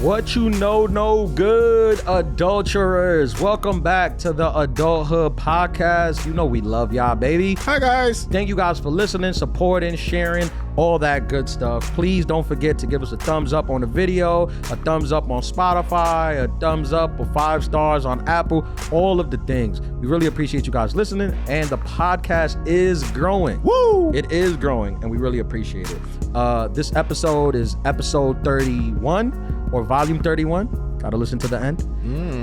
What you know, no good, adulterers. Welcome back to the Adulthood podcast. You know we love y'all, baby. Hi, guys. Thank you guys for listening, supporting, sharing, all that good stuff. Please don't forget to give us a thumbs up on the video, a thumbs up on Spotify, a thumbs up or 5 stars on Apple, all of the things. We really appreciate you guys listening, and the podcast is growing. Woo! It is growing, and we really appreciate it. This episode is episode 31 or volume 31. Gotta listen to the end.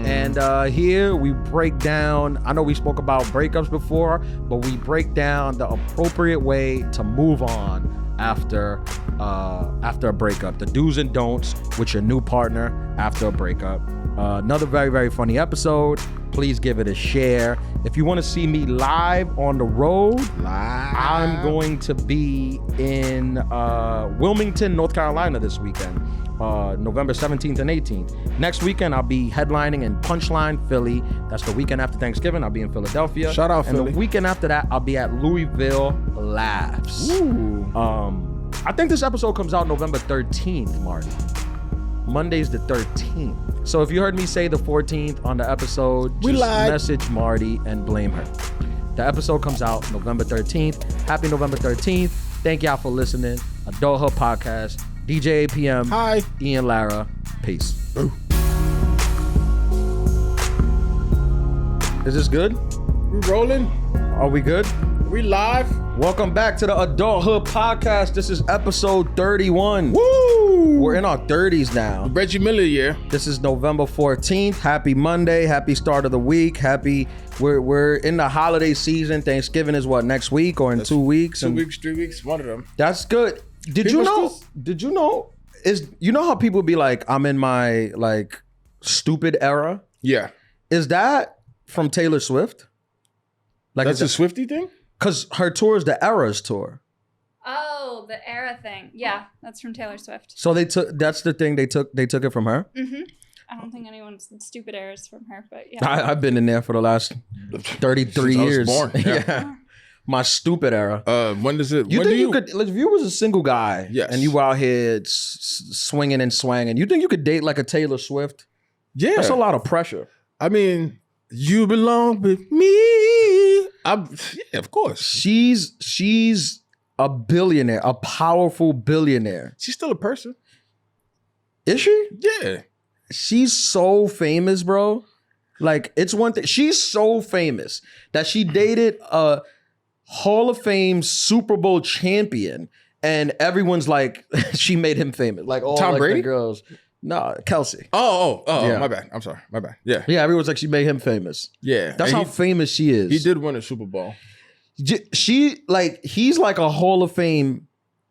And here we break down, I know we spoke about breakups before, but we break down the appropriate way to move on after a breakup, the do's and don'ts with your new partner after a breakup. Another very, very funny episode. Please give it a share. If you want to see me live on the road, I'm going to be in Wilmington, North Carolina this weekend, November 17th and 18th. Next weekend, I'll be headlining in Punchline, Philly. That's the weekend after Thanksgiving. I'll be in Philadelphia. Shout out, and Philly. The weekend after that, I'll be at Louisville Laughs. Ooh. I think this episode comes out November 13th, Marty. Monday's the 13th. So if you heard me say the 14th on the episode, just message Marty and blame her. The episode comes out November 13th. Happy November 13th. Thank y'all for listening. Adulthood Podcast. DJ8PM. Hi. Ian Lara. Peace. Ooh. Is this good? We rolling? Are we good? We live? Welcome back to the Adulthood Podcast. This is episode 31. Woo! We're in our 30s now. Reggie Miller year. This is November 14th. Happy Monday. Happy start of the week. We're in the holiday season. Thanksgiving is what, next week or in 2 weeks? 2 weeks, 3 weeks, one of them. That's good. Did you know how people be like, I'm in my like stupid era? Yeah. Is that from Taylor Swift? Like, that's a Swiftie thing? Because her tour is the Eras tour. Oh, the era thing. Yeah, that's from Taylor Swift. So that's the thing they took it from her? Mm-hmm. I don't think anyone's stupid eras from her, but yeah. I've been in there for the last 33 years. I was born. Yeah. My stupid era. When does it? You think you could, like, if you was a single guy, yes, and you were out here swinging and swanging, you think you could date like a Taylor Swift? Yeah. That's a lot of pressure. I mean, you belong with me. Yeah, of course. She's a billionaire, a powerful billionaire. She's still a person. Is she? Yeah. She's so famous, bro. Like, it's one thing. She's so famous that she dated a Hall of Fame Super Bowl champion, and everyone's like, she made him famous. Like all Tom like Brady? the girls. No, Kelsey. Oh, Yeah. my bad. I'm sorry. My bad. Yeah. Yeah, everyone's like, she made him famous. Yeah. That's how famous she is. He did win a Super Bowl. He's like a Hall of Fame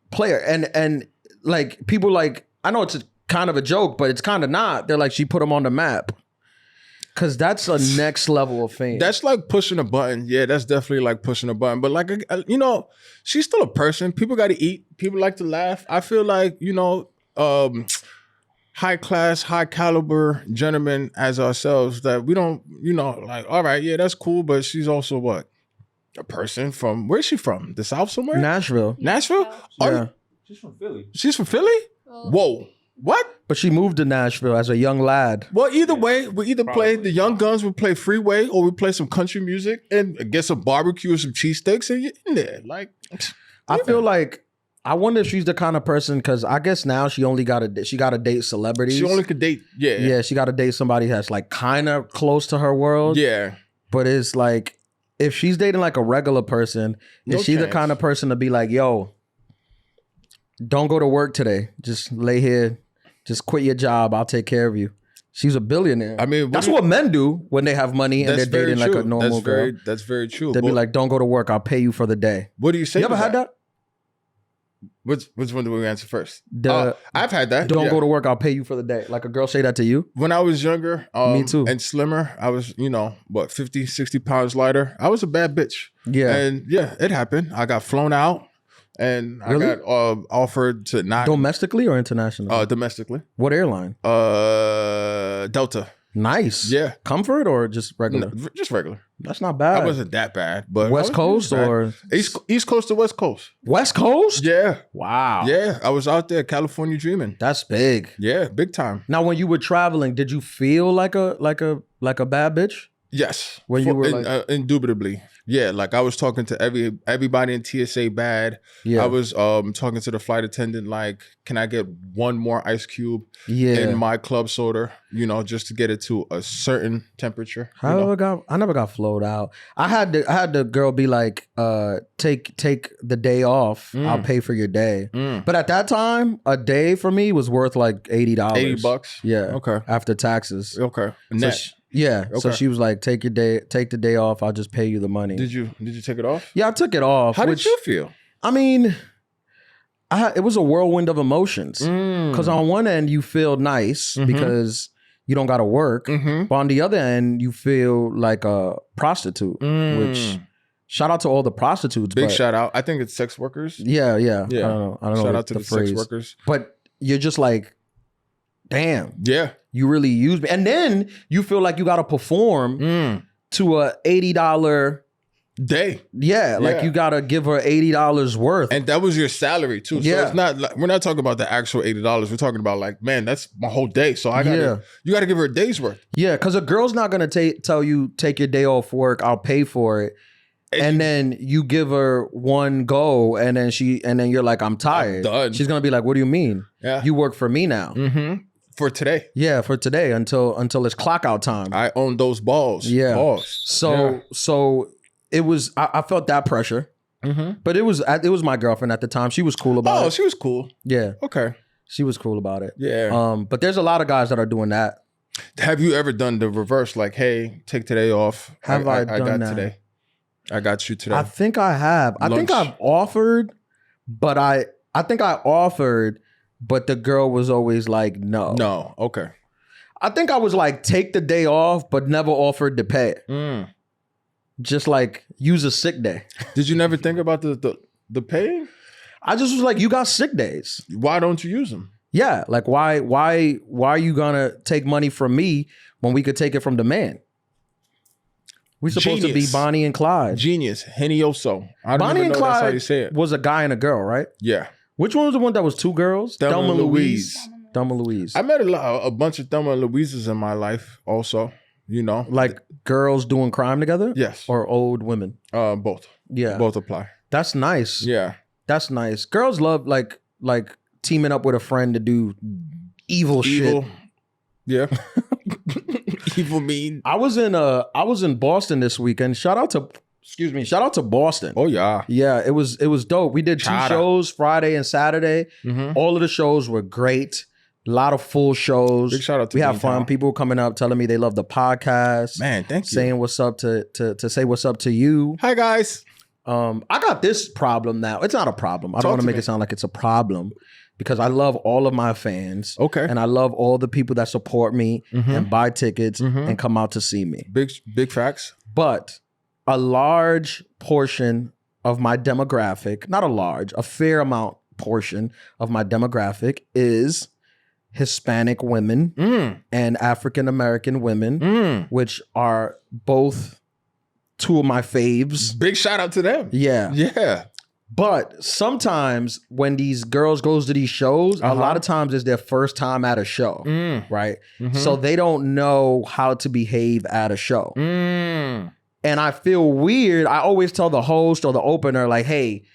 player. And like, people like, I know it's kind of a joke, but it's kind of not. They're like, she put him on the map. Because that's a next level of fame. That's like pushing a button. Yeah, that's definitely like pushing a button. But like, she's still a person. People got to eat. People like to laugh. I feel like, high class, high caliber gentlemen as ourselves that we don't, like, all right, yeah, that's cool. But she's also what? A person from, where's she from? The South somewhere? Nashville. Nashville? Yeah. She's from Philly. She's from Philly? Oh. Whoa. What? But she moved to Nashville as a young lad. Well, either way, we either play the Young Guns, we play Freeway, or we play some country music and get some barbecue or some cheesesteaks and you're in there. Like, I feel like, I wonder if she's the kind of person, because I guess now she got to date celebrities. she only could date, yeah. Yeah, she got to date somebody that's like kind of close to her world. Yeah. But it's like, if she's dating like a regular person, is she the kind of person to be like, yo, don't go to work today. Just lay here. Just quit your job. I'll take care of you. She's a billionaire. I mean, that's what men do when they have money and they're dating like a normal girl. That's very true. They'd be like, don't go to work. I'll pay you for the day. What do you say? You ever had that? Which one do we answer first? I've had that. Don't go to work. I'll pay you for the day. Like a girl say that to you? When I was younger, Me too. and slimmer, I was, 50, 60 pounds lighter. I was a bad bitch. Yeah. And yeah, it happened. I got flown out and Really? I got offered to not Domestically or internationally? domestically. What airline? Delta. Nice. Yeah. Comfort or just regular? No, just regular. That's not bad. I wasn't that bad, but West Coast or East Coast to West Coast. West Coast? Yeah. Wow. Yeah. I was out there, California dreaming. That's big. Yeah, big time. Now, when you were traveling, did you feel like a bad bitch? Yes. When you were indubitably. Yeah, like I was talking to everybody in TSA bad. Yeah. I was talking to the flight attendant like, can I get one more ice cube in my club soda, just to get it to a certain temperature. I never got flowed out. I had the girl be like, take the day off. I'll pay for your day. But at that time, a day for me was worth like $80. $80? Yeah. Okay. After taxes. Okay. Net. So she was like, take the day off. I'll just pay you the money. Did you take it off? Yeah, I took it off. How did you feel? I mean, it was a whirlwind of emotions. Because on one end, you feel nice because you don't got to work. But on the other end, you feel like a prostitute, which shout out to all the prostitutes. Big shout out. I think it's sex workers. Yeah. I don't know. Shout out to the sex workers. But you're just like, damn. Yeah. You really used me. And then you feel like you got to perform to a $80 day. Yeah, like you got to give her $80 worth. And that was your salary too. So Yeah. it's not like, we're not talking about the actual $80. We're talking about like, man, that's my whole day. So you got to give her a day's worth. Yeah, because a girl's not going to tell you, take your day off work, I'll pay for it. And then you give her one go and then you're like, I'm tired. I'm done. She's going to be like, what do you mean? Yeah. You work for me now. For today. Yeah, for today until it's clock out time. I own those balls. Yeah. Balls. So it was, I felt that pressure. But it was my girlfriend at the time. She was cool about it. Oh, she was cool. Yeah. Okay. She was cool about it. Yeah. But there's a lot of guys that are doing that. Have you ever done the reverse? Like, hey, take today off. I got that? Today. I got you today. I think I have. I think I've offered, but but the girl was always like, no. No. Okay. I think I was like, take the day off, but never offered to pay it. Just like use a sick day. Did you never think about the paying? I just was like, you got sick days. Why don't you use them? Yeah. Like why are you gonna take money from me when we could take it from the man? We're supposed to be Bonnie and Clyde. Genius. Henioso. Bonnie and Clyde that's how you say it. was a guy and a girl, right? Yeah. Which one was the one that was two girls? Thelma and Louise. Thelma and Louise. I met a bunch of Thelma and Louises in my life also, Like girls doing crime together? Yes. Or old women? Both. Yeah. Both apply. That's nice. Yeah. That's nice. Girls love like teaming up with a friend to do evil shit. Yeah. Evil mean. I was in Boston this weekend. Shout out to Boston. Oh yeah. Yeah, it was dope. We did two shows, Friday and Saturday. All of the shows were great. A lot of full shows. Big shout out to We had fun. People coming up telling me they love the podcast. Man, thank you. Saying what's up to say what's up to you. Hi guys. I got this problem now. It's not a problem. I don't want to make it sound like it's a problem because I love all of my fans. Okay. And I love all the people that support me and buy tickets and come out to see me. Big facts. But a large portion of my demographic, not a large, a fair amount portion of my demographic is Hispanic women and African-American women, which are both two of my faves. Big shout out to them. Yeah. Yeah. But sometimes when these girls goes to these shows, a lot of times it's their first time at a show, right? So they don't know how to behave at a show. And I feel weird. I always tell the host or the opener, like, hey,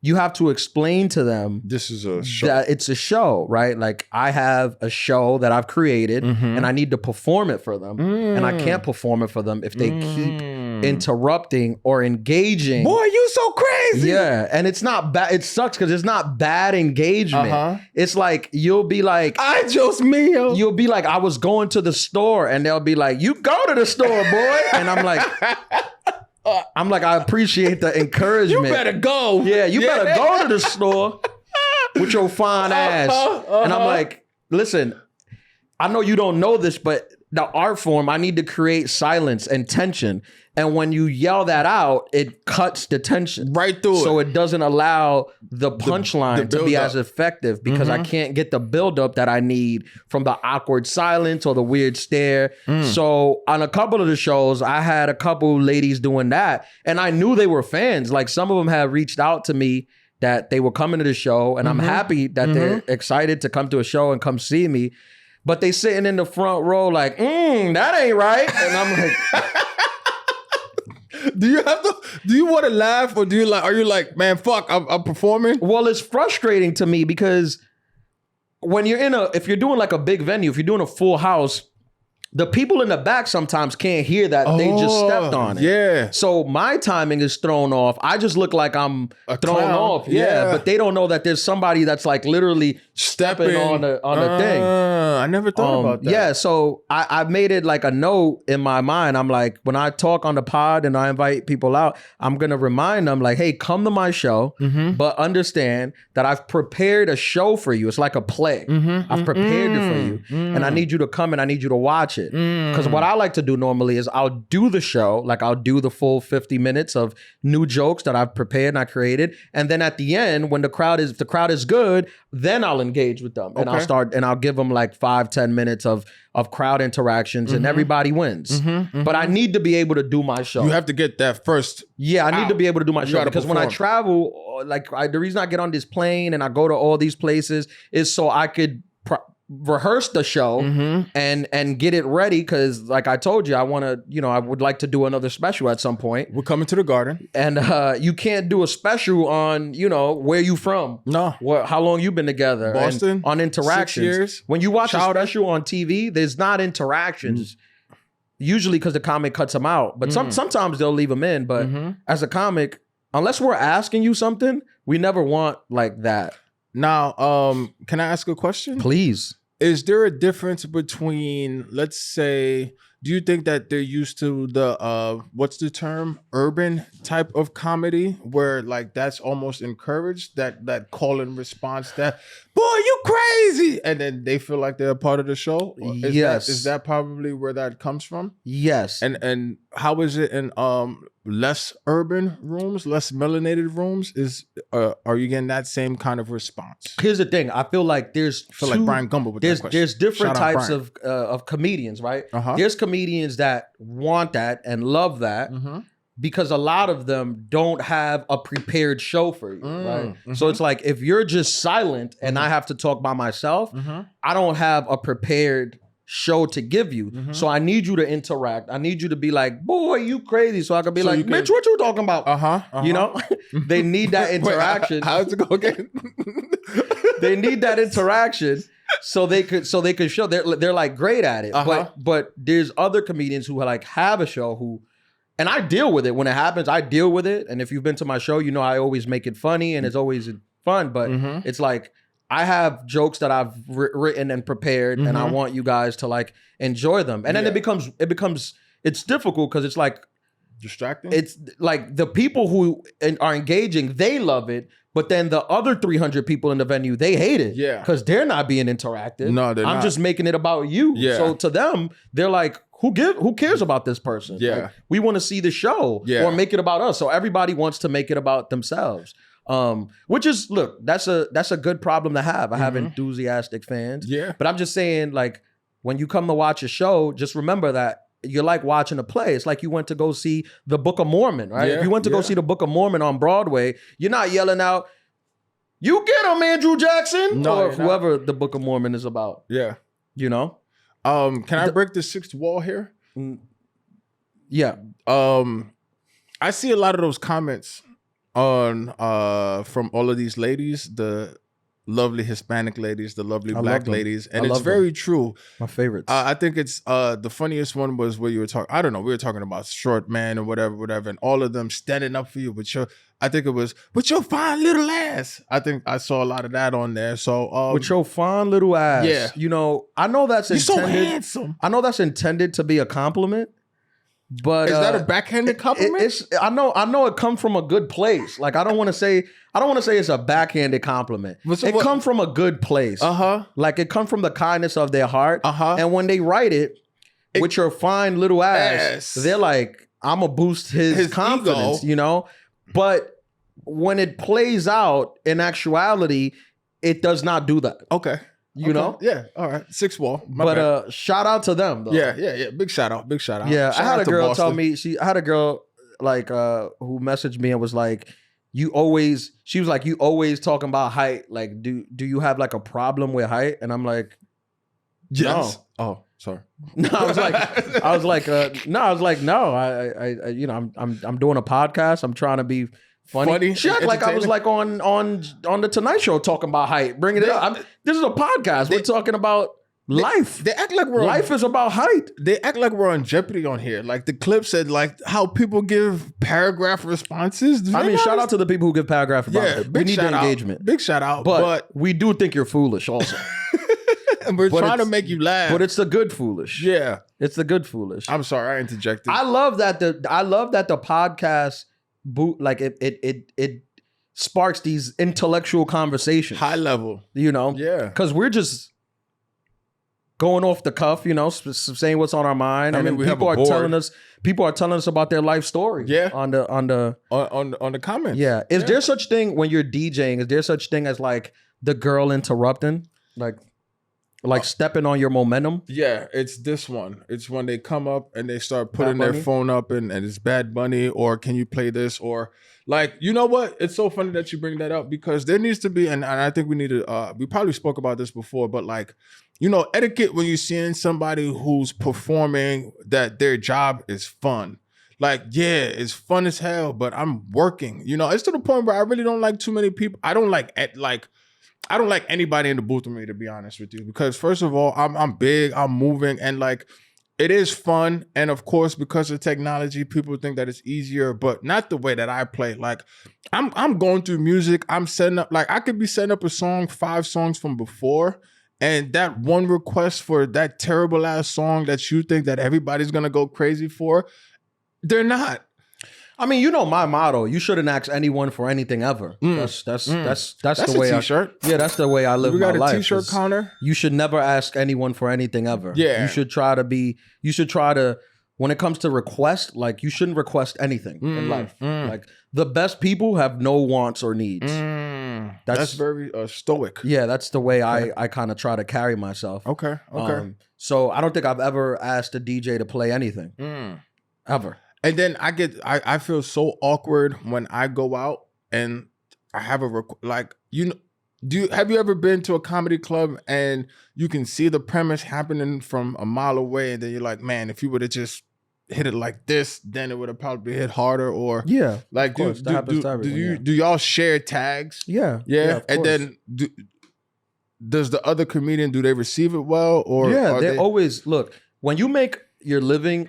you have to explain to them this is a show. that it's a show, right? Like I have a show that I've created and I need to perform it for them. And I can't perform it for them if they keep interrupting or engaging. Boy, you so crazy. Yeah. And it's not bad. It sucks because it's not bad engagement. It's like, you'll be like, I just meal. You'll be like, I was going to the store, and they'll be like, you go to the store, boy. And I'm like, I appreciate the encouragement. You better go. Yeah, you better go to the store with your fine ass. And I'm like, listen, I know you don't know this, but the art form, I need to create silence and tension. And when you yell that out, it cuts the tension. Right through so it doesn't allow the punchline to be as effective because I can't get the buildup that I need from the awkward silence or the weird stare. So on a couple of the shows, I had a couple ladies doing that. And I knew they were fans. Like some of them have reached out to me that they were coming to the show. And I'm happy that they're excited to come to a show and come see me. But they sitting in the front row like, that ain't right. And I'm like... Do you want to laugh or are you like, man, fuck, I'm performing? Well, it's frustrating to me because when if you're doing like a big venue, if you're doing a full house, the people in the back sometimes can't hear that they just stepped on it. Yeah. So my timing is thrown off. I just look like I'm thrown off. Yeah. But they don't know that there's somebody that's like literally stepping on the thing. I never thought about that. Yeah. So I made it like a note in my mind. I'm like, when I talk on the pod and I invite people out, I'm going to remind them like, hey, come to my show, but understand that I've prepared a show for you. It's like a play. I've prepared it for you. And I need you to come and I need you to watch it. Because what I like to do normally is I'll do the show, like I'll do the full 50 minutes of new jokes that I've prepared and I created. And then at the end, when if the crowd is good, then I'll engage with them. And I'll give them like 5-10 minutes of crowd interactions and everybody wins. But I need to be able to do my show. You have to get that first. Yeah, I need to be able to do my show because when I travel, the reason I get on this plane and I go to all these places is so I could rehearse the show and get it ready because like I told you, I want to, I would like to do another special at some point. We're coming to the Garden. And you can't do a special on, where you from. No. How long you been together. Boston. On interactions. 6 years. When you watch a special on TV, there's not interactions. Usually because the comic cuts them out. But sometimes they'll leave them in. But as a comic, unless we're asking you something, we never want like that. Now, can I ask a question? Please. Is there a difference between, let's say, do you think that they're used to the, what's the term, urban type of comedy where like that's almost encouraged, that call and response that, boy, you crazy, and then they feel like they're a part of the show? Yes. Is that probably where that comes from? Yes. And how is it in less urban rooms, less melanated rooms? Are you getting that same kind of response? Here's the thing. I feel like like Brian Gumbo with that question. There's different types of comedians, right? There's comedians that want that and love that because a lot of them don't have a prepared show for you, right? So it's like if you're just silent and I have to talk by myself, I don't have a prepared show to give you. So I need you to interact. I need you to be like, boy, you crazy. So I can be so like, Mitch, what you talking about? They need that interaction. Wait, how's it go again? They need that interaction so they could show they're like great at it. But there's other comedians who like have a show who, and I deal with it when it happens. I deal with it. And if you've been to my show, I always make it funny and it's always fun. But it's like, I have jokes that I've written and prepared and I want you guys to like enjoy them. And then it's difficult because it's like distracting. It's like the people who are engaging, they love it. But then the other 300 people in the venue, they hate it. Yeah. Because they're not being interactive. No, they're not. I'm just making it about you. Yeah. So to them, they're like, who cares about this person? Yeah. Like, we want to see the show or make it about us. So everybody wants to make it about themselves. Which is, look, that's a good problem to have. I have enthusiastic fans. Yeah. But I'm just saying, like, when you come to watch a show, just remember that you're like watching a play. It's like you went to go see the Book of Mormon, right? Yeah, if you went to go see the Book of Mormon on Broadway, you're not yelling out, "You get him, Andrew Jackson," or whoever the Book of Mormon is about. Yeah. Can I break the sixth wall here? Yeah. I see a lot of those comments on from all of these ladies, the lovely Hispanic ladies, the lovely Black ladies, and it's very true. My favorites. I think it's the funniest one was where you were talking. I don't know. We were talking about short man or whatever, and all of them standing up for you with your. I think it was with your fine little ass. I think I saw a lot of that on there. So with your fine little ass. Yeah. I know that's intended. You're so handsome. I know that's intended to be a compliment. But is that a backhanded compliment? I know it comes from a good place. Like I don't want to say it's a backhanded compliment. It comes from a good place. Like it comes from the kindness of their heart. And when they write it, with your fine little ass, they're like, I'm gonna boost his confidence, ego. you know? But when it plays out in actuality, it does not do that. Okay. You know? Yeah. All right. Six wall. But shout out to them though. Yeah. Big shout out. Yeah. Shout I had out a to girl Boston. tell me, I had a girl like who messaged me and was like, you always talking about height. Like, do you have like a problem with height? And I'm like, Yes. no. Oh, sorry. No, I was like, no, I you know, I'm doing a podcast. I'm trying to be funny. She acted like I was like on the Tonight Show talking about height. Bring it up. This is a podcast. We're talking about life. They act like life is about height. They act like we're on Jeopardy on here. Like the clip said, like how people give paragraph responses. I mean, shout out to the people who give paragraph about it. We need the engagement. Big shout out. But we do think you're foolish also. And we're trying to make you laugh. But it's the good foolish. Yeah. It's the good foolish. I'm sorry, I interjected. I love that the podcast like it sparks these intellectual conversations. High level. You know? Yeah. Because we're just going off the cuff, you know, saying what's on our mind. I mean, and people are telling us about their life story. Yeah. On the comments. Yeah. Is there such thing when you're DJing? Is there such thing as like the girl interrupting? Like stepping on your momentum? Yeah, it's this one. It's when they come up and they start putting their phone up and it's Bad Bunny, or can you play this? Or like, you know what? It's so funny that you bring that up, because there needs to be, and I think we need to, we probably spoke about this before, but like, you know, etiquette when you're seeing somebody who's performing that their job is fun. Like, yeah, it's fun as hell, but I'm working. You know, it's to the point where I really don't like too many people. I don't like anybody in the booth with me, to be honest with you, because first of all, I'm big, I'm moving, and like it is fun. And of course, because of technology, people think that it's easier, but not the way that I play. Like I'm going through music, I'm setting up, like I could be setting up a song, 5 songs from before, and that one request for that terrible ass song that you think that everybody's gonna go crazy for, they're not. I mean, you know my motto. You shouldn't ask anyone for anything ever. That's the way t-shirt. That's the way I live my life. We got a t-shirt counter. You should never ask anyone for anything ever. Yeah. You should try to, when it comes to request, like you shouldn't request anything in life. Like the best people have no wants or needs. That's very stoic. Yeah, that's the way I kind of try to carry myself. Okay. So I don't think I've ever asked a DJ to play anything. Ever. And then I feel so awkward when I go out and I have have you ever been to a comedy club and you can see the premise happening from a mile away, and then you're like, man, if you would have just hit it like this, then it would have probably hit harder? Or yeah, like do y'all share tags? Yeah. And then does the other comedian, do they receive it well? Or they always look, when you make your living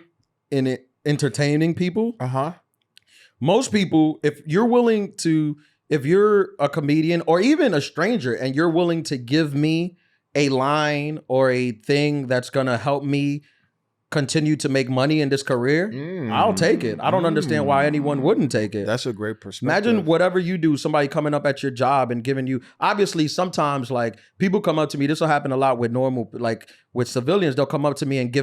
in it entertaining people, most people, if you're a comedian or even a stranger and you're willing to give me a line or a thing that's gonna help me continue to make money in this career, I'll take it. I don't understand why anyone wouldn't take it. That's a great perspective. Imagine whatever you do, somebody coming up at your job and giving you, obviously sometimes like people come up to me, this will happen a lot with with civilians, they'll come up to me and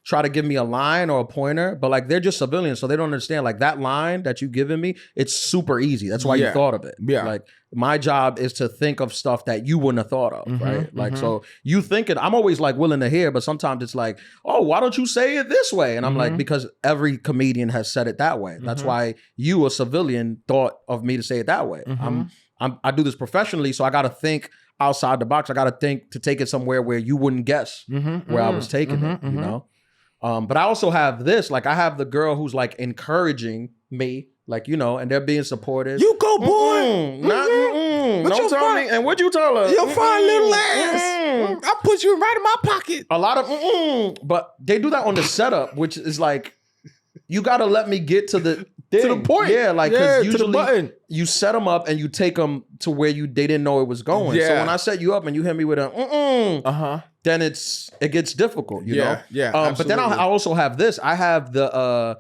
try to give me a line or a pointer, but like they're just civilians, so they don't understand like that line that you giving me, it's super easy. That's why you thought of it. Yeah. Like my job is to think of stuff that you wouldn't have thought of, right? Like, so you thinking, I'm always like willing to hear, but sometimes it's like, oh, why don't you say it this way? And I'm like, because every comedian has said it that way. That's why you, a civilian, thought of me to say it that way. I do this professionally, so I got to think outside the box. I got to think to take it somewhere where you wouldn't guess where I was taking it, you know? But I also have this, like I have the girl who's like encouraging me, like, you know, and they're being supportive. You go, boy. Don't tell me. And what'd you tell her? Your fine little ass. I put you right in my pocket. A lot of but they do that on the setup, which is like, you got to let me get to the thing. To the point. Yeah, like, because to the usually button. you set them up and you take them to where they didn't know it was going. Yeah. So when I set you up and you hit me with a then it gets difficult, you know? Yeah, but then I also have this. I have the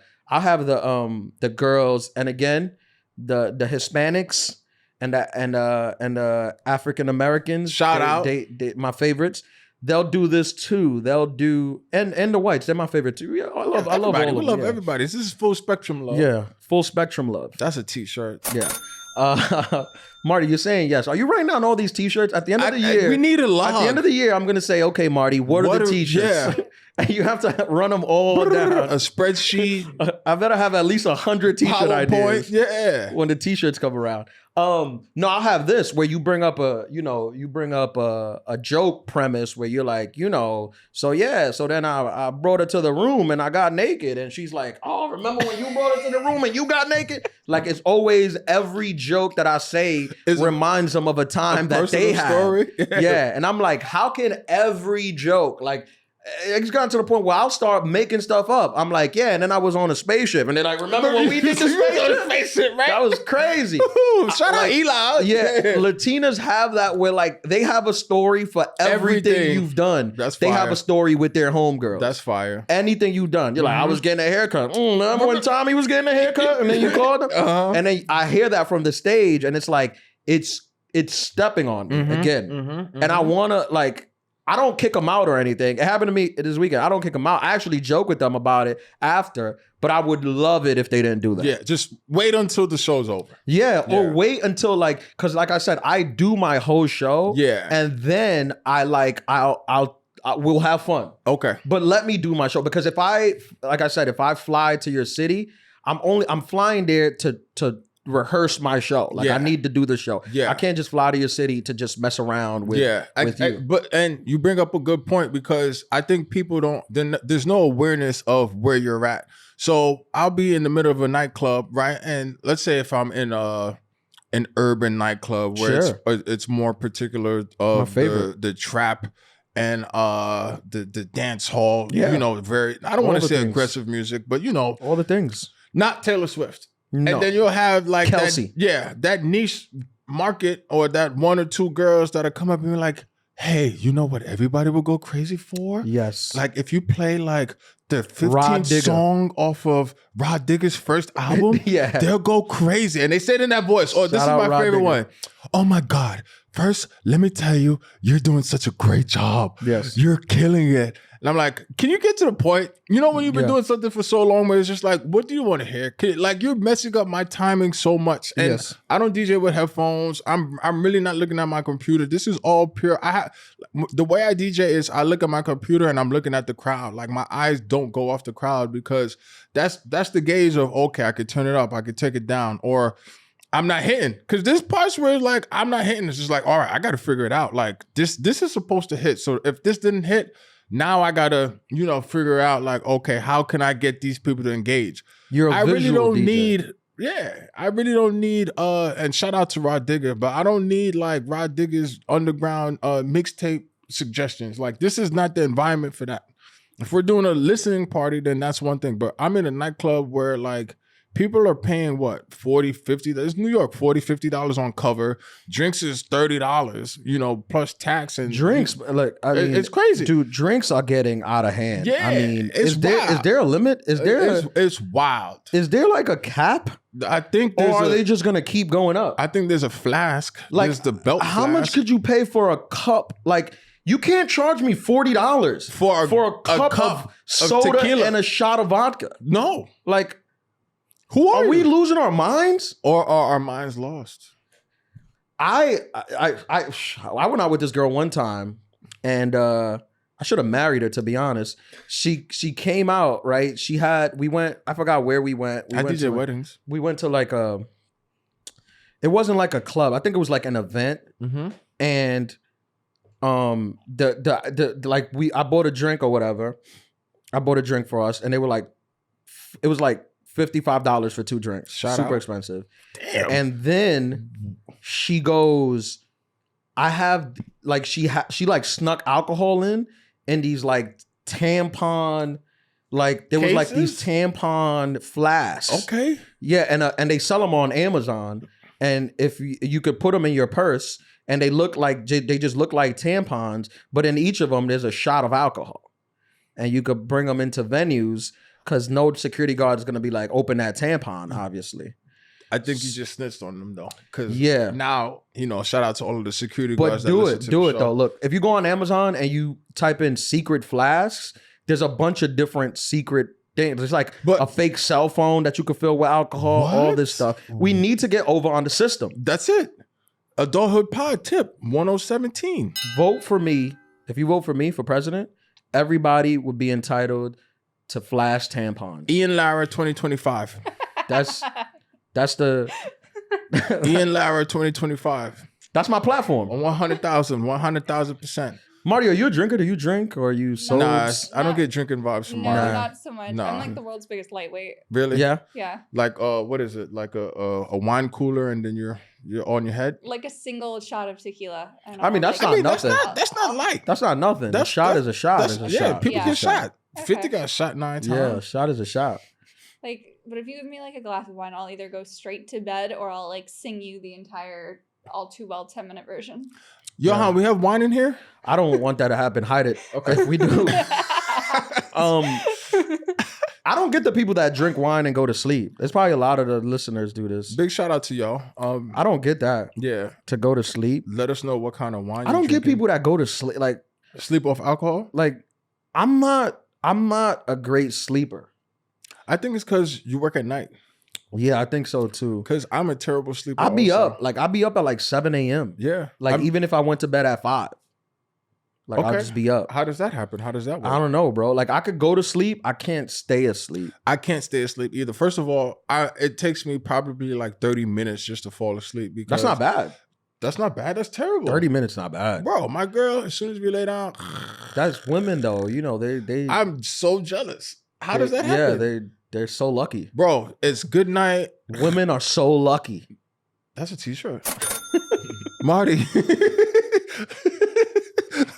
girls, and again, the Hispanics and the African Americans. Shout out. They my favorites. they'll do this too. They'll do and the whites. They're my favorite too. Yeah, I love all We of them. love everybody. This is full spectrum love. Yeah, full spectrum love. That's a t-shirt. Yeah. Marty, you're saying yes. Are you writing down all these t-shirts at the end of the year? We need a log. At the end of the year, I'm gonna say, okay, Marty, what are the t-shirts? Yeah. And you have to run them all down. A spreadsheet. I better have at least 100 t-shirt ideas. Yeah. When the t-shirts come around. No, I'll have this where you bring up a joke premise where you're like, so then I brought her to the room and I got naked and she's like, oh, remember when you brought her to the room and you got naked? Like it's always every joke that I say reminds them of a time that they had. Story. Yeah. And I'm like, how can every joke it's gotten to the point where I'll start making stuff up. I'm like, yeah, and then I was on a spaceship. And then I remember when we did the spaceship, right? That was crazy. Shout out Eli. Yeah, Latinas have that where they have a story for everything you've done. That's fire. They have a story with their homegirls. That's fire. Anything you've done. You're like, I was getting a haircut. Remember when Tommy was getting a haircut? And then you called him? And then I hear that from the stage and it's like, it's stepping on me again. And I want to I don't kick them out or anything. It happened to me this weekend. I don't kick them out. I actually joke with them about it after, but I would love it if they didn't do that. Yeah, just wait until the show's over. Yeah, or wait until because like I said, I do my whole show. Yeah, and then we'll have fun. Okay, but let me do my show because if I fly to your city, I'm flying there to rehearse my show. I need to do the show. Yeah, I can't just fly to your city to just mess around with you. And you bring up a good point because I think people there's no awareness of where you're at. So I'll be in the middle of a nightclub, right? And let's say if I'm in an urban nightclub where it's more particular of the trap and the dance hall. Yeah, very. I don't want to say aggressive music, but all the things. Not Taylor Swift. No. And then you'll have Kelsey. that niche market or that one or two girls that'll come up and be like, hey, you know what everybody will go crazy for? Yes. Like if you play the 15th song off of Rod Digger's first album, they'll go crazy. And they say it in that voice. Oh, this is my favorite one. Oh my God. First, let me tell you, you're doing such a great job. Yes. You're killing it. And I'm like, can you get to the point? When you've been doing something for so long where it's just like, what do you want to hear? You're messing up my timing so much. And I don't DJ with headphones. I'm really not looking at my computer. This is all pure. The way I DJ is I look at my computer and I'm looking at the crowd. Like my eyes don't go off the crowd because that's the gauge of, okay, I could turn it up. I could take it down. Or I'm not hitting. Because there's parts where it's I'm not hitting. It's just all right, I got to figure it out. This is supposed to hit. So if this didn't hit, now I gotta, figure out okay, how can I get these people to engage? I really don't need, and shout out to Rod Digger, but I don't need Rod Digger's underground mixtape suggestions. This is not the environment for that. If we're doing a listening party, then that's one thing. But I'm in a nightclub where people are paying what, $40, $50? It's New York, $40, $50 on cover. Drinks is $30, plus tax and drinks. It's crazy, dude. Drinks are getting out of hand. Yeah, is there a limit? It's wild. Is there a cap? I think, or are they just gonna keep going up? I think there's a flask. There's the belt. How much could you pay for a cup? You can't charge me $40 for a cup of soda tequila and a shot of vodka. No, who are we losing our minds? Or are our minds lost? I went out with this girl one time and I should have married her, to be honest. She came out, right? I forgot where we went. I DJ weddings. We went to it wasn't a club. I think it was an event. Mm-hmm. And I bought a drink or whatever. I bought a drink for us and they were it was $55 for 2 drinks. Super expensive. Damn. And then she goes, I have she snuck alcohol in these tampon, there was these tampon flasks. Okay. Yeah, and they sell them on Amazon. And if you could put them in your purse and they just look like tampons, but in each of them there's a shot of alcohol. And you could bring them into venues. Because no security guard is going to be open that tampon, obviously. I think you just snitched on them though, because Yeah. now shout out to all of the security But guards. do it though. Look, if you go on Amazon and you type in secret flasks, there's a bunch of different secret things. It's like a fake cell phone that you can fill with alcohol, all this stuff. We need to get over on the system. That's it. Adulthood Pod tip 1017. Vote for me. If you vote for me for president, everybody would be entitled to flash tampons. Ian Lara 2025. That's the Ian Lara 2025. That's my platform. 100,000%. Marty, are you a drinker? Do you drink or are you so? Nah, I don't get drinking vibes from No, Marty. not so much. Nah. I'm like the world's biggest lightweight. Really? Yeah. Yeah. Like what is it? Like a wine cooler and then you're on your head? Like a single shot of tequila. And I mean, I'll that's take not it. nothing. That's not light. That's not nothing. That's- a shot that- is a shot. That's- Is a yeah, shot. people Yeah. get shot. Okay. 50 got shot 9 times. Yeah, a shot is a shot. Like, but if you give me like a glass of wine, I'll either go straight to bed or I'll like sing you the entire all too well 10-minute version. Johan, we have wine in here? I don't want that to happen. Hide it. Okay. If we do. I don't get the people that drink wine and go to sleep. There's probably a lot of the listeners do this. Big shout out to y'all. I don't get that. Yeah. To go to sleep. Let us know what kind of wine I don't you're get drinking. people that go to sleep Sleep off alcohol? like I'm not a great sleeper. I think it's because you work at night. Yeah, I think so too. Because I'm a terrible sleeper. I'll be also. up. I'll be up at like 7 a.m. Yeah. Like even if I went to bed at 5. Like I'll Okay. just be up. How does that happen? How does that work? I don't know, bro. Like I could go to sleep. I can't stay asleep. I can't stay asleep either. First of all, it takes me probably like 30 minutes just to fall asleep. Because That's not bad. That's not bad. That's terrible. 30 minutes not bad. Bro, my girl, as soon as we lay down, That's women though. You know, they I'm so jealous. How does that happen? Yeah, they're so lucky. Bro, it's good night. Women are so lucky. That's a t-shirt. Marty.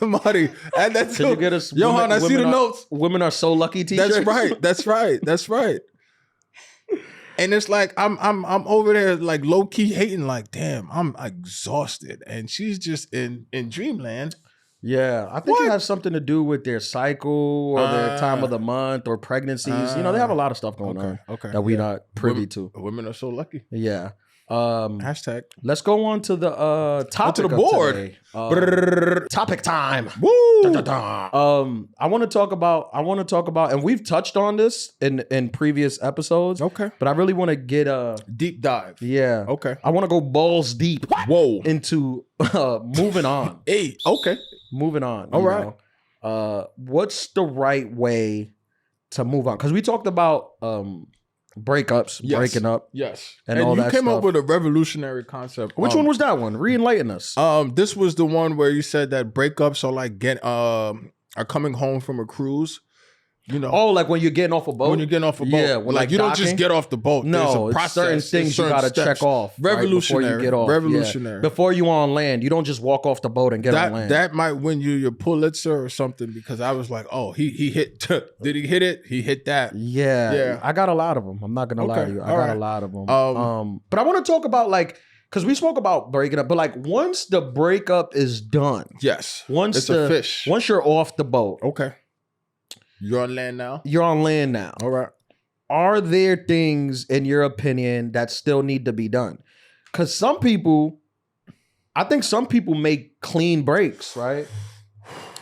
Marty. And that's Can you get us Johan, I see the notes. Women are so lucky t-shirts. That's right. That's right. That's right. And it's like I'm over there like low key hating, like, damn, I'm exhausted. And she's just in dreamland. Yeah, I think What? it has something to do with their cycle or their time of the month or pregnancies. You know, they have a lot of stuff going on Okay. that we're yeah. not privy Women, to. Women are so lucky. Yeah. Hashtag. Let's go on to the topic the of board. today. Brrr. Topic time. Woo! I want to talk about, and we've touched on this in previous episodes. Okay. But I really want to get Deep dive. yeah. Okay. I want to go balls deep Whoa. into moving on. Hey. Okay. Moving on. All you right. know. What's the right way to move on? Because we talked about breakups, Yes. breaking up. Yes. And And all you that came up stuff. with a revolutionary concept. Which one was that one? Re-enlighten us. This was the one where you said that breakups are like are coming home from a cruise. You know, Oh, like when you're getting off a boat? when you're getting off a boat. Yeah, when, like you don't just docking? get off the boat. No, There's a it's process. certain There's things you certain gotta steps. check off. Right, Revolutionary. before you get off. Revolutionary. Yeah. Before you on land, you don't just walk off the boat and get on land. That might win you your Pulitzer or something, because I was like, oh, he hit. Did he hit it? He hit that. Yeah, Yeah. I got a lot of them. I'm not gonna lie Okay, to you. I all got right. a lot of them. But I want to talk about because we spoke about breaking up, but like once the breakup is done, Yes. once It's a fish. once you're off the boat, Okay. You're on land now. you're on land now. All right. Are there things in your opinion that still need to be done? Because I think some people make clean breaks, right?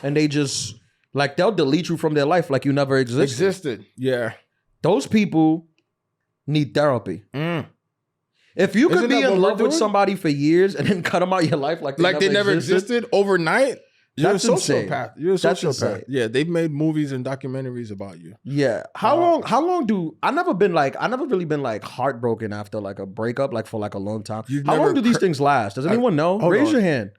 And they just like they'll delete you from their life like you never existed. Yeah. Those people need therapy. If you could Isn't be that what in we're love with doing? somebody for years and then cut them out of your life like They never existed overnight. You're That's a insane. sociopath. You're a That's sociopath. insane. Yeah, they've made movies and documentaries about you. Yeah. How long do I never really been like heartbroken after like a breakup, like for like a long time. You've How long never do these things last? Does anyone know? hold Raise on. your hand.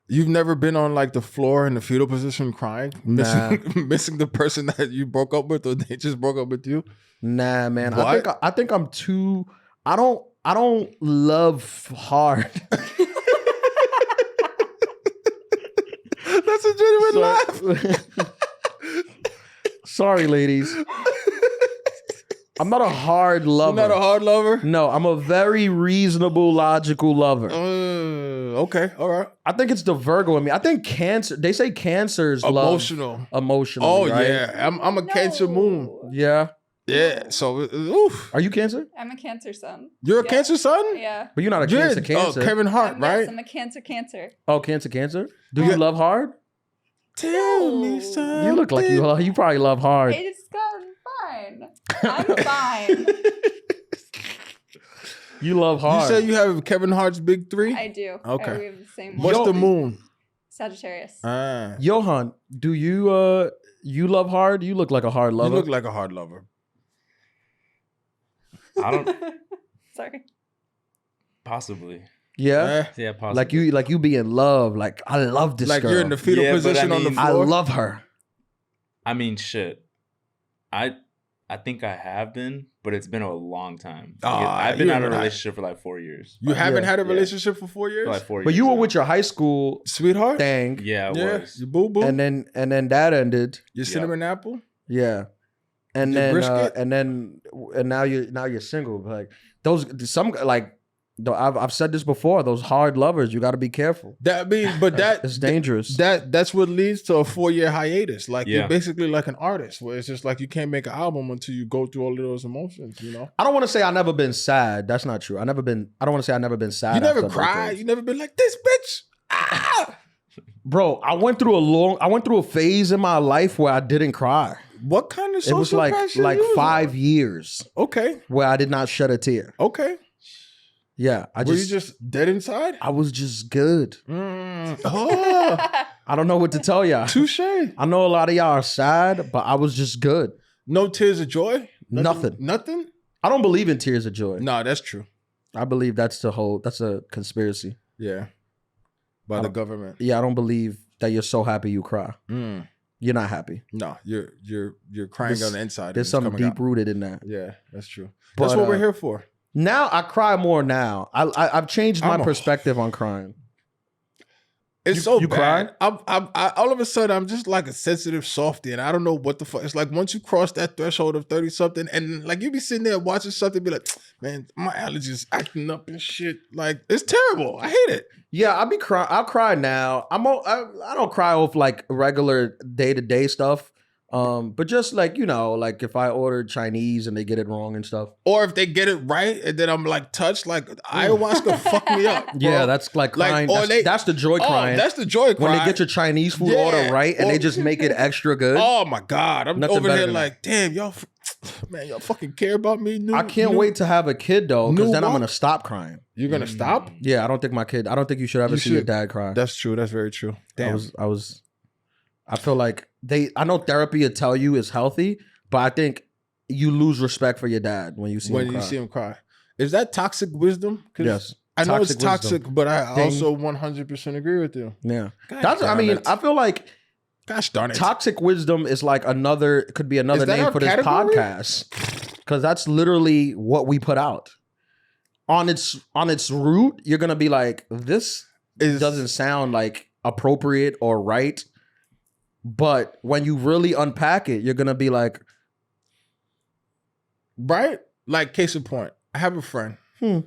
You've never been on like the floor in the fetal position crying, Nah. missing the person that you broke up with, or they just broke up with you. Nah, man. What? I think I'm too. I don't love hard. That's a genuine laugh. Sorry, ladies. I'm not a hard lover. You're not a hard lover. No, I'm a very reasonable, logical lover. Okay, all right. I think it's the Virgo in me. I think Cancer. They say Cancers love Emotional. emotionally. Oh right? yeah, I'm a Cancer moon. Yeah. Yeah. So, oof. Are you Cancer? I'm a Cancer sun. You're a Yeah. Cancer son? Yeah. But you're not a You're- Cancer. Oh, Kevin Hart, right? Yes, I'm a Cancer. Oh, Cancer. Do Yeah. you love hard? Tell me No. something. You look like you probably love hard. It's gone fine. I'm fine. You love You hard. said you have Kevin Hart's big three? I do. Okay. We have the same What's one. the moon? Sagittarius. Johan, do you love hard? You look like a hard You lover. look like a hard lover. I don't. Sorry. Possibly. Yeah. Yeah, possibly. Like you be in love. Like I love this Like girl. you're in the fetal Yeah, but position I on the mean- I floor. love her. I mean, shit. I think I have been, but it's been a long time. Like, Ah, I've been you out of a haven't- relationship for like 4 years. You haven't Yeah. had a Yeah. relationship for 4 years? For like 4 years. But you were yeah. with your high school Sweetheart? thing. Yeah, it Yeah. was. You boo boo? And then that ended. Your cinnamon apple? Yeah. And Your then brisket? and now you're single. Like I've said this before, those hard lovers, you gotta be careful. It's dangerous. That's what leads to a 4-year hiatus. Like Yeah. you're basically like an artist where it's just like you can't make an album until you go through all of those emotions, you know? I don't want to say I've never been sad. That's not true. I don't want to say I've never been sad. You never after cried. breakups. You never been like this bitch. Ah! Bro, I went through a phase in my life where I didn't cry. What kind of It was social like passion 5 years Okay. where I did not shed a tear. Okay. Yeah, Were you just dead inside? I was just good. Oh, I don't know what to tell y'all. touche. I know a lot of y'all are sad, but I was just good. No tears of joy? Nothing. Nothing? I don't believe in tears of joy. No, that's true. I believe that's a conspiracy. Yeah. By the government. Yeah, I don't believe that you're so happy you cry. Mm. You're not happy. No, you're crying on the inside. and There's it's something coming out. deep rooted in that. Yeah, that's true. But, That's what we're here for. Now I cry more now. I've changed my I'm a- perspective on crying. It's You- so you bad. I all of a sudden I'm just like a sensitive softie, and I don't know what the fuck. It's like once you cross that threshold of 30 something, and like you be sitting there watching something, be like, man, my allergies acting up and shit. Like it's terrible. I hate it. Yeah, I'll cry now. I don't cry off like regular day-to-day stuff. But just like, like if I order Chinese and they get it wrong and stuff. Or if they get it right, and then I'm like touched, like ayahuasca fuck me up. Bro. Yeah, that's like crying. That's the joy crying. That's the joy crying. When they get your Chinese food Yeah. order right and Or- they just make it extra good. Oh my God. I'm Nothing over better here than like, damn, y'all fucking care about me. I can't wait to have a kid though, because New then I'm what? gonna stop crying. You're gonna stop? Yeah, I don't think you should ever You see your should. dad cry. That's true. That's very true. Damn. I feel like I know therapy will tell you is healthy, but I think you lose respect for your dad when you see him cry. Is that toxic wisdom? 'Cause Yes. I know it's Toxic wisdom. toxic, but I Ding. also 100% agree with you. Yeah. God I damn mean, it. I feel like Gosh darn it. toxic wisdom is like could be another Is that name our for this category? podcast. Because that's literally what we put out. On its root, you're gonna be like, this doesn't sound like appropriate or right. But when you really unpack it, you're gonna be like, Right? Like, case in point, I have a friend. Hmm.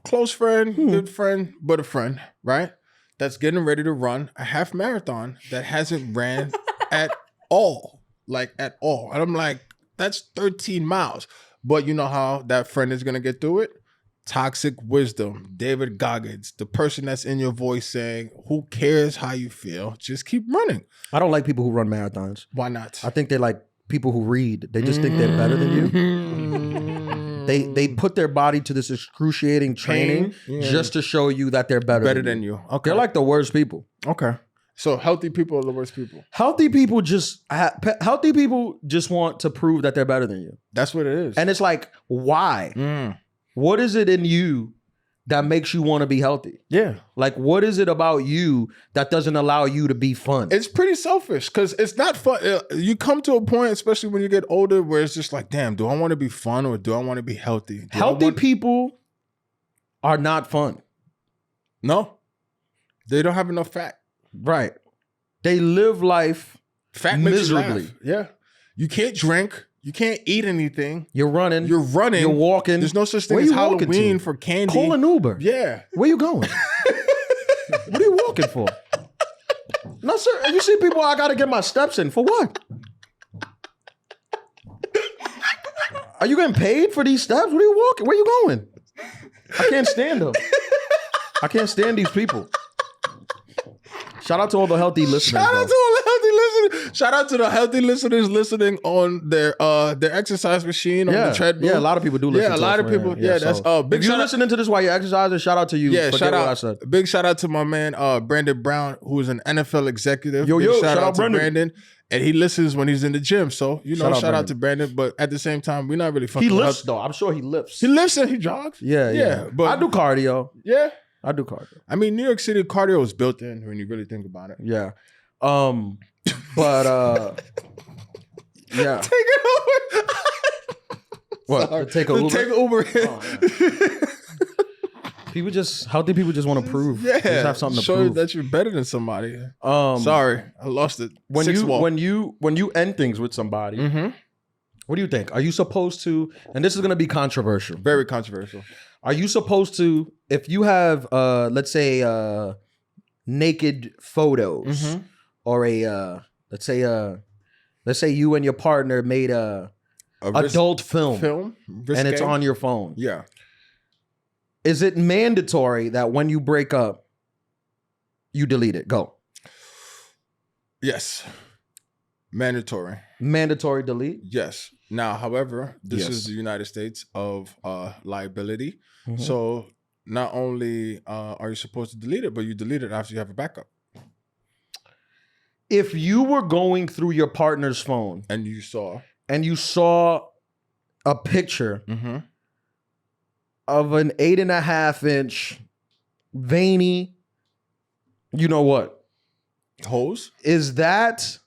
Close friend, good friend, but a friend, right? That's getting ready to run a half marathon that hasn't ran at all. Like, at all. And I'm like, that's 13 miles. But you know how that friend is going to get through it? Toxic wisdom. David Goggins, the person that's in your voice saying, who cares how you feel? Just keep running. I don't like people who run marathons. Why not? I think they like people who read. They just think they're better than you. Mm-hmm. They put their body to this excruciating training Yeah. just to show you that they're better than you. Okay. They're like the worst people. Okay. So healthy people are the worst people. Healthy people just want to prove that they're better than you. That's what it is. And it's like, why? What is it in you that makes you want to be healthy? Yeah. Like, what is it about you that doesn't allow you to be fun? It's pretty selfish because it's not fun. You come to a point, especially when you get older, where it's just like, damn, do I want to be fun or do I want to be healthy? Healthy people are not fun. No. They don't have enough fat. Right. They live life Fat makes you miserably. laugh. Yeah. You can't drink. You can't eat anything. You're running. You're running. You're walking. There's no such thing Where as you walking Halloween to? for candy. Call an Uber. Yeah. Where you going? What are you walking for? No, sir. You see people, I got to get my steps in. For what? Are you getting paid for these steps? What are you walking? Where you going? I can't stand them. I can't stand these people. Shout out to all the healthy listeners. Shout out to all the healthy listeners. Shout out to the healthy listeners listening on their exercise machine on the treadmill. Yeah, a lot of people do listen. Yeah, a to lot us, of people. man. Yeah, that's big. If you're listening to this while you're exercising, shout out to you. Yeah, Forget shout what I out. said. Big shout out to my man Brandon Brown, who is an NFL executive. Yo, Big yo, shout out to Brandon. Brandon. And he listens when he's in the gym. So, shout out Brandon. to Brandon. But at the same time, we're not really fucking He lifts up. though. I'm sure he lifts. He lifts and he jogs. Yeah. But I do cardio. Yeah. I do cardio. I mean, New York City cardio is built in when you really think about it. Yeah. But yeah. Take it over. What? Sorry. Take a Uber? Take Uber. Healthy people just want to prove. Yeah. They just have something to show prove. that you're better than somebody. Um, Sorry, I lost it. when you end things with somebody, Mm-hmm. what do you think? Are you supposed to? And this is going to be controversial. Very controversial. Are you supposed to, if you have, let's say, naked photos, Mm-hmm. or let's say you and your partner made a adult film, and it's on your phone. Yeah. Is it mandatory that when you break up, you delete it? Go. Yes. Mandatory. Mandatory delete? Yes. Now, however, this Yes. is the United States of liability. Mhm. So not only are you supposed to delete it, but you delete it after you have a backup. If you were going through your partner's phone And you saw. and you saw a picture Mm-hmm. of an 8.5-inch veiny, you know what? Hose? Is that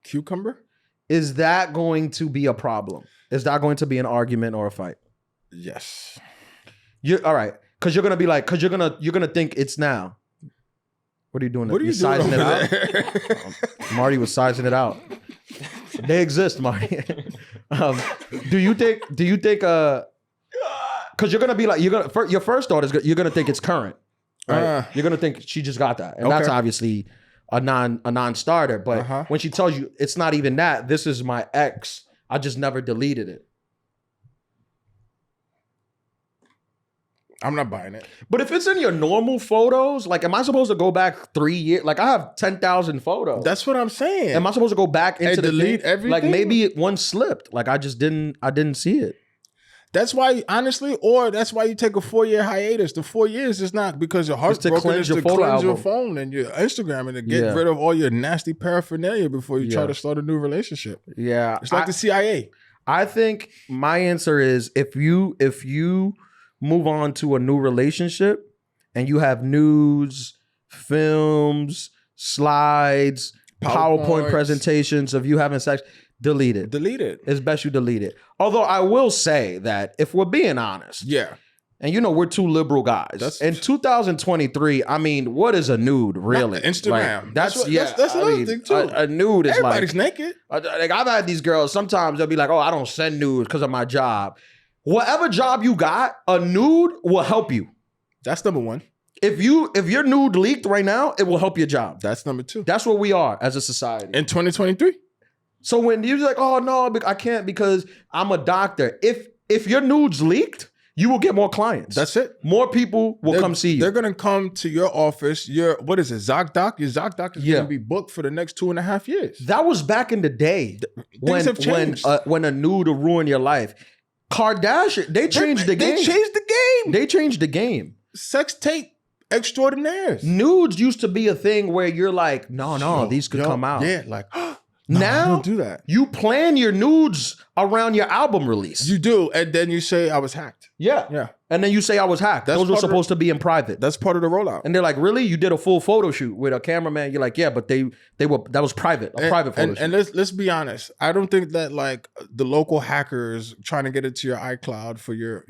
Cucumber? going to be a problem? Is that going to be an argument or a fight? Yes. All right, because you're gonna think it's now. What are you doing? What are you You're doing sizing it over out? there? Marty was sizing it out. They exist, Marty. Do you think? Because you're gonna be like your first thought is you're gonna think it's current, right? You're gonna think she just got that, and that's Okay. obviously a non-starter. But when she tells you it's not even that, this is my ex. I just never deleted it. I'm not buying it. But if it's in your normal photos, like, am I supposed to go back 3 years? Like, I have 10,000 photos. That's what I'm saying. Am I supposed to go back into And the delete thing? everything? Like, maybe one slipped. Like, I didn't see it. That's why, honestly, or that's why you take a 4-year hiatus. The 4 years is not because your heart's It's to broken. cleanse It's your to photo cleanse your album. phone and your Instagram and to get Yeah. rid of all your nasty paraphernalia before you try Yeah. to start a new relationship. Yeah. It's like the CIA. I think my answer is if you move on to a new relationship and you have nudes, films, slides, PowerPoint PowerPoints. presentations of you having sex, delete it. Delete it. It's best you delete it. Although I will say that if we're being honest, Yeah. and we're two liberal guys. In 2023, I mean, what is a nude really? Instagram. Like, That's I another mean, thing, too. A nude is Everybody's like, naked. like I've had these girls, sometimes they'll be like, oh, I don't send nudes because of my job. Whatever job you got, a nude will help you. That's number one. If your nude leaked right now, it will help your job. That's number two. That's where we are as a society. In 2023? So when you're like, oh no, I can't because I'm a doctor. If your nudes leaked, you will get more clients. That's it. More people will come see you. They're gonna come to your office. What is it? ZocDoc? Your ZocDoc is gonna be booked for the next 2.5 years. That was back in the day Things have changed. when a nude will ruin your life. Kardashian, they changed the game. They changed the game. They changed the game. Sex tape extraordinaires. Nudes used to be a thing where you're like, no, these could come out. Yeah, like now don't do that. You plan your nudes around your album release. You do, and then you say I was hacked. Yeah. And then you say I was hacked. That's Those were part of supposed to be in private. That's part of the rollout. And they're like, really? You did a full photo shoot with a cameraman? You're like, yeah, but that was private, private photo shoot. And let's be honest. I don't think that like the local hackers trying to get into your iCloud for your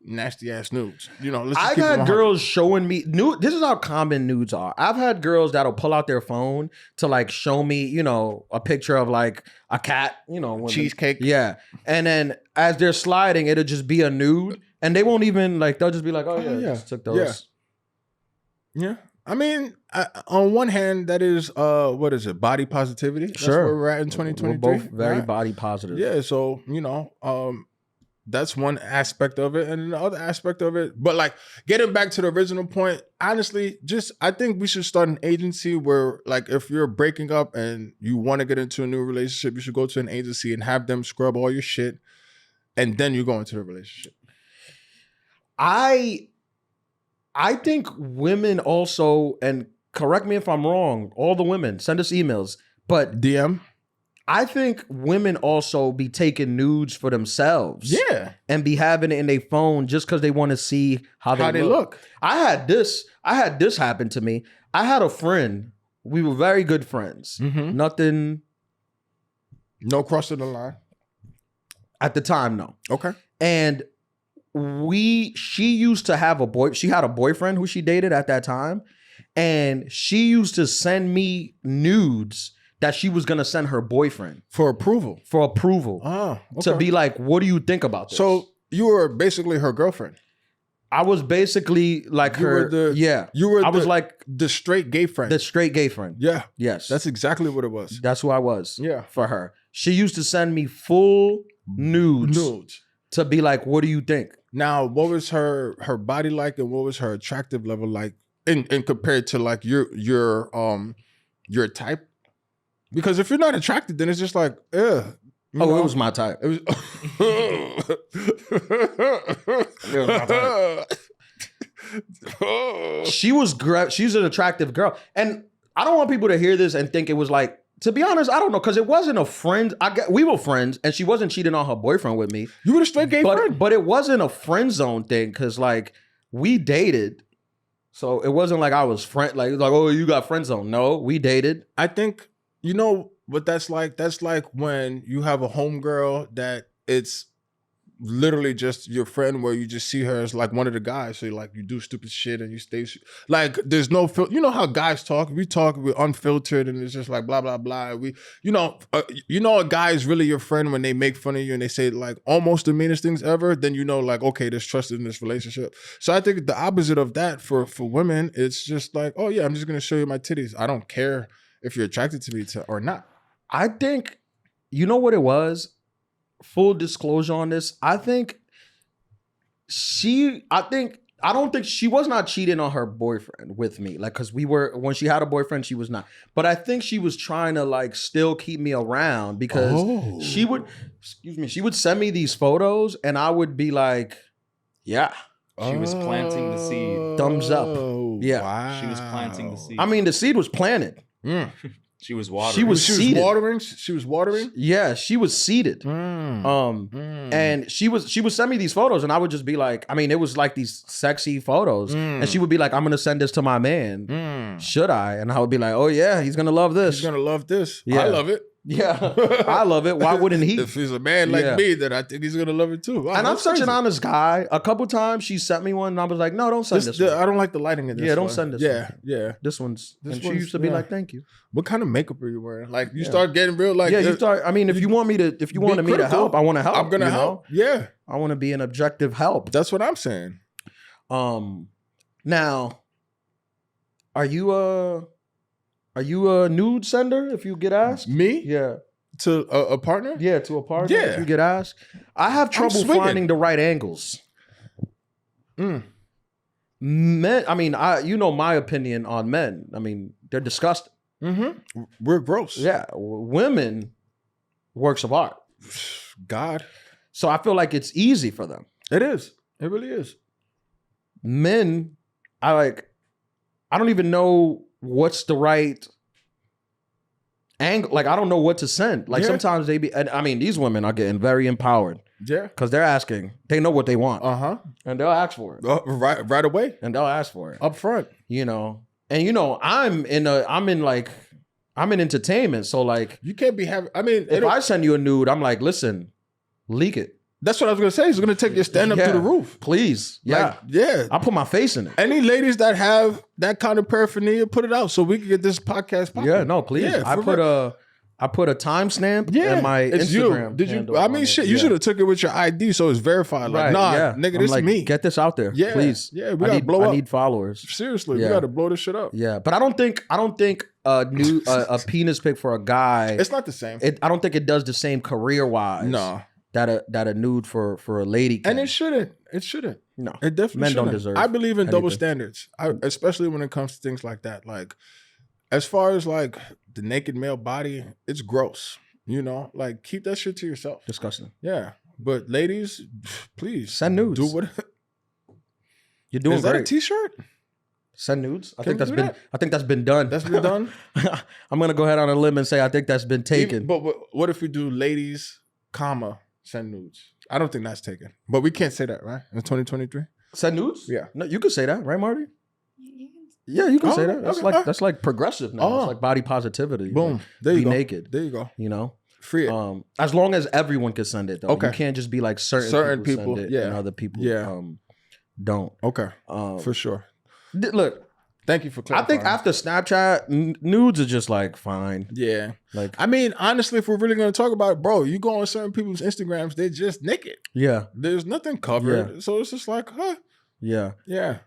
nasty ass nudes. Let's just I've keep it had 100. girls showing me nude. This is how common nudes are. I've had girls that'll pull out their phone to like show me, a picture of like a cat, Cheesecake. Yeah. And then as they're sliding, it'll just be a nude. And they won't even they'll just be like, oh yeah, yeah. just took those. Yeah. I mean, on one hand, that is what is it? Body positivity. That's Sure. where we're at in 2023. We're both very right? body positive. Yeah, so that's one aspect of it, and the other aspect of it. But like getting back to the original point, honestly, I think we should start an agency where, like, if you're breaking up and you want to get into a new relationship, you should go to an agency and have them scrub all your shit, and then you go into the relationship. I think women also, and correct me if I'm wrong, all the women, send us emails, but DM. I think women also be taking nudes for themselves. Yeah. And be having it in their phone just because they want to see how they look. I had this happen to me. I had a friend. We were very good friends. Mm-hmm. Nothing. No crossing the line. At the time, no. Okay. And she used to have she had a boyfriend who she dated at that time. And she used to send me nudes that she was going to send her boyfriend. For approval. Oh, okay. To be like, what do you think about this? So you were basically her girlfriend. I was basically like You were the straight gay friend. The straight gay friend. Yeah. Yes. That's exactly what it was. That's who I was. Yeah. For her. She used to send me full nudes. To be like, what do you think? Now, what was her body like, and what was her attractive level like in compared to like your type? Because if you're not attracted, then it's just like, it was my type. It was my type. She's an attractive girl. And I don't want people to hear this and think it was like, to be honest, I don't know, because it wasn't a friend. We were friends, and she wasn't cheating on her boyfriend with me. You were a straight gay friend. But it wasn't a friend zone thing, because like we dated. So it wasn't like I was oh, you got friend zone. No, we dated. I think, you know what that's like? That's like when you have a homegirl that it's literally just your friend, where you just see her as like one of the guys. So you do stupid shit and you stay like, there's no you know how guys talk. We're unfiltered, and it's just like blah blah blah. A guy is really your friend when they make fun of you and they say like almost the meanest things ever. Then like, okay, there's trust in this relationship. So I think the opposite of that for women, it's just like, oh yeah, I'm just gonna show you my titties. I don't care if you're attracted to me or not. I think, you know what it was? Full disclosure on this. I don't think she was not cheating on her boyfriend with me. Like, cause when she had a boyfriend, she was not. But I think she was trying to like still keep me around, because she would send me these photos and I would be like, yeah. She was planting the seed. Thumbs up. Yeah. Wow. She was planting the seed. I mean, the seed was planted. She was watering. She was watering. She was watering. Yeah, she was seeded. And she would send me these photos, and I would just be like, I mean, it was like these sexy photos, and she would be like, I'm gonna send this to my man. Should I? And I would be like, oh yeah, he's gonna love this. He's gonna love this. Yeah. I love it. Yeah, I love it. Why wouldn't he? If he's a man like me, then I think he's gonna love it too. Wow, and I'm such an honest guy. A couple times she sent me one, and I was like, no, don't send this one. I don't like the lighting in this. Yeah, don't send this one. Yeah. This one's. And she used to be like, thank you. What kind of makeup are you wearing? Like, you start getting real like. Yeah, you start. I mean, if you wanted me to help, I want to help. I'm gonna help. Yeah, I want to be an objective help. That's what I'm saying. Now, are you a nude sender if you get asked? Me? Yeah. To a partner? Yeah, to a partner. Yeah. If you get asked. I have trouble finding the right angles. Men, I mean, my opinion on men. I mean, they're disgusting. Mm-hmm. We're gross. Yeah. Women, works of art. God. So I feel like it's easy for them. It is. It really is. Men, I don't even know what's the right angle. Like, I don't know what to send. Like, sometimes these women are getting very empowered. Yeah. Because they're asking. They know what they want. And they'll ask for it. Right away. And they'll ask for it. Up front. And I'm in entertainment. So like, you can't be having, if I send you a nude, I'm like, listen, leak it. That's what I was gonna say. He's gonna take your stand up to the roof. Please. Yeah. I'll put my face in it. Any ladies that have that kind of paraphernalia, put it out so we can get this podcast popping. Yeah, no, please. Yeah, I put a timestamp Yeah, and my it's Instagram. you. Did you? handle I on mean, it. shit. You Yeah. should have took it with your ID, so it's verified. Like, nah, nigga, I'm this like, is me. Get this out there, Yeah, please. yeah, we I gotta need, blow I up. need followers. Seriously, Yeah. we gotta blow this shit up. Yeah, but I don't think a penis pic for a guy. It's not the same. I don't think it does the same career wise. No, that a nude for a lady can. and it shouldn't. It shouldn't. No, It definitely men shouldn't. don't deserve. I believe in double anything. standards, especially when it comes to things like that. Like, as far as like the naked male body, it's gross. You know, like keep that shit to yourself. Disgusting. Yeah, but ladies, please Send nudes. Do what? You're doing Is that great. a T-shirt? Send nudes. I Can think we that's do been. that? I think that's been done. That's been done. I'm gonna go ahead on a limb and say I think that's been taken. But what if we do ladies, comma, send nudes? I don't think that's taken. But we can't say that, right? In 2023? Send nudes? Yeah. No, you could say that, right, Marty? You can- Yeah, you can Oh, say that. okay. That's like progressive now. Oh. It's like body positivity. Boom. Like, There you be go. naked. There you go. You know. Free it. As long as everyone can send it though. Okay. You can't just be like certain people send it yeah. and other people Yeah. don't. Okay. For sure. Look, Thank you for I clarifying. think after Snapchat, nudes are just like fine. Yeah. Like I mean, honestly, if we're really going to talk about it, bro, you go on certain people's Instagrams, they're just naked. yeah, There's nothing covered. Yeah. So it's just like, huh? yeah. Yeah.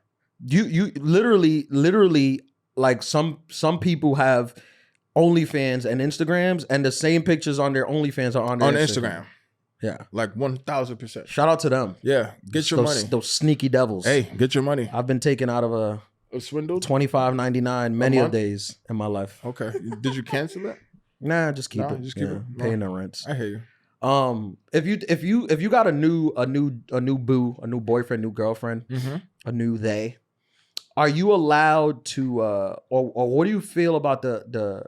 You literally like some people have OnlyFans and Instagrams, and the same pictures on their OnlyFans are on their On Instagram. Yeah. Like 1,000%. Shout out to them. Yeah. Get your money. Those sneaky devils. Hey, get your money. I've been taken out of a Swindled? $25.99 many A of month? days in my life. Okay. Did you cancel it? Nah, just keep Nah, it. just keep it. Paying No. the rents. I hear you. If you got a new boo, a new boyfriend, new girlfriend, a new they, are you allowed to or what do you feel about the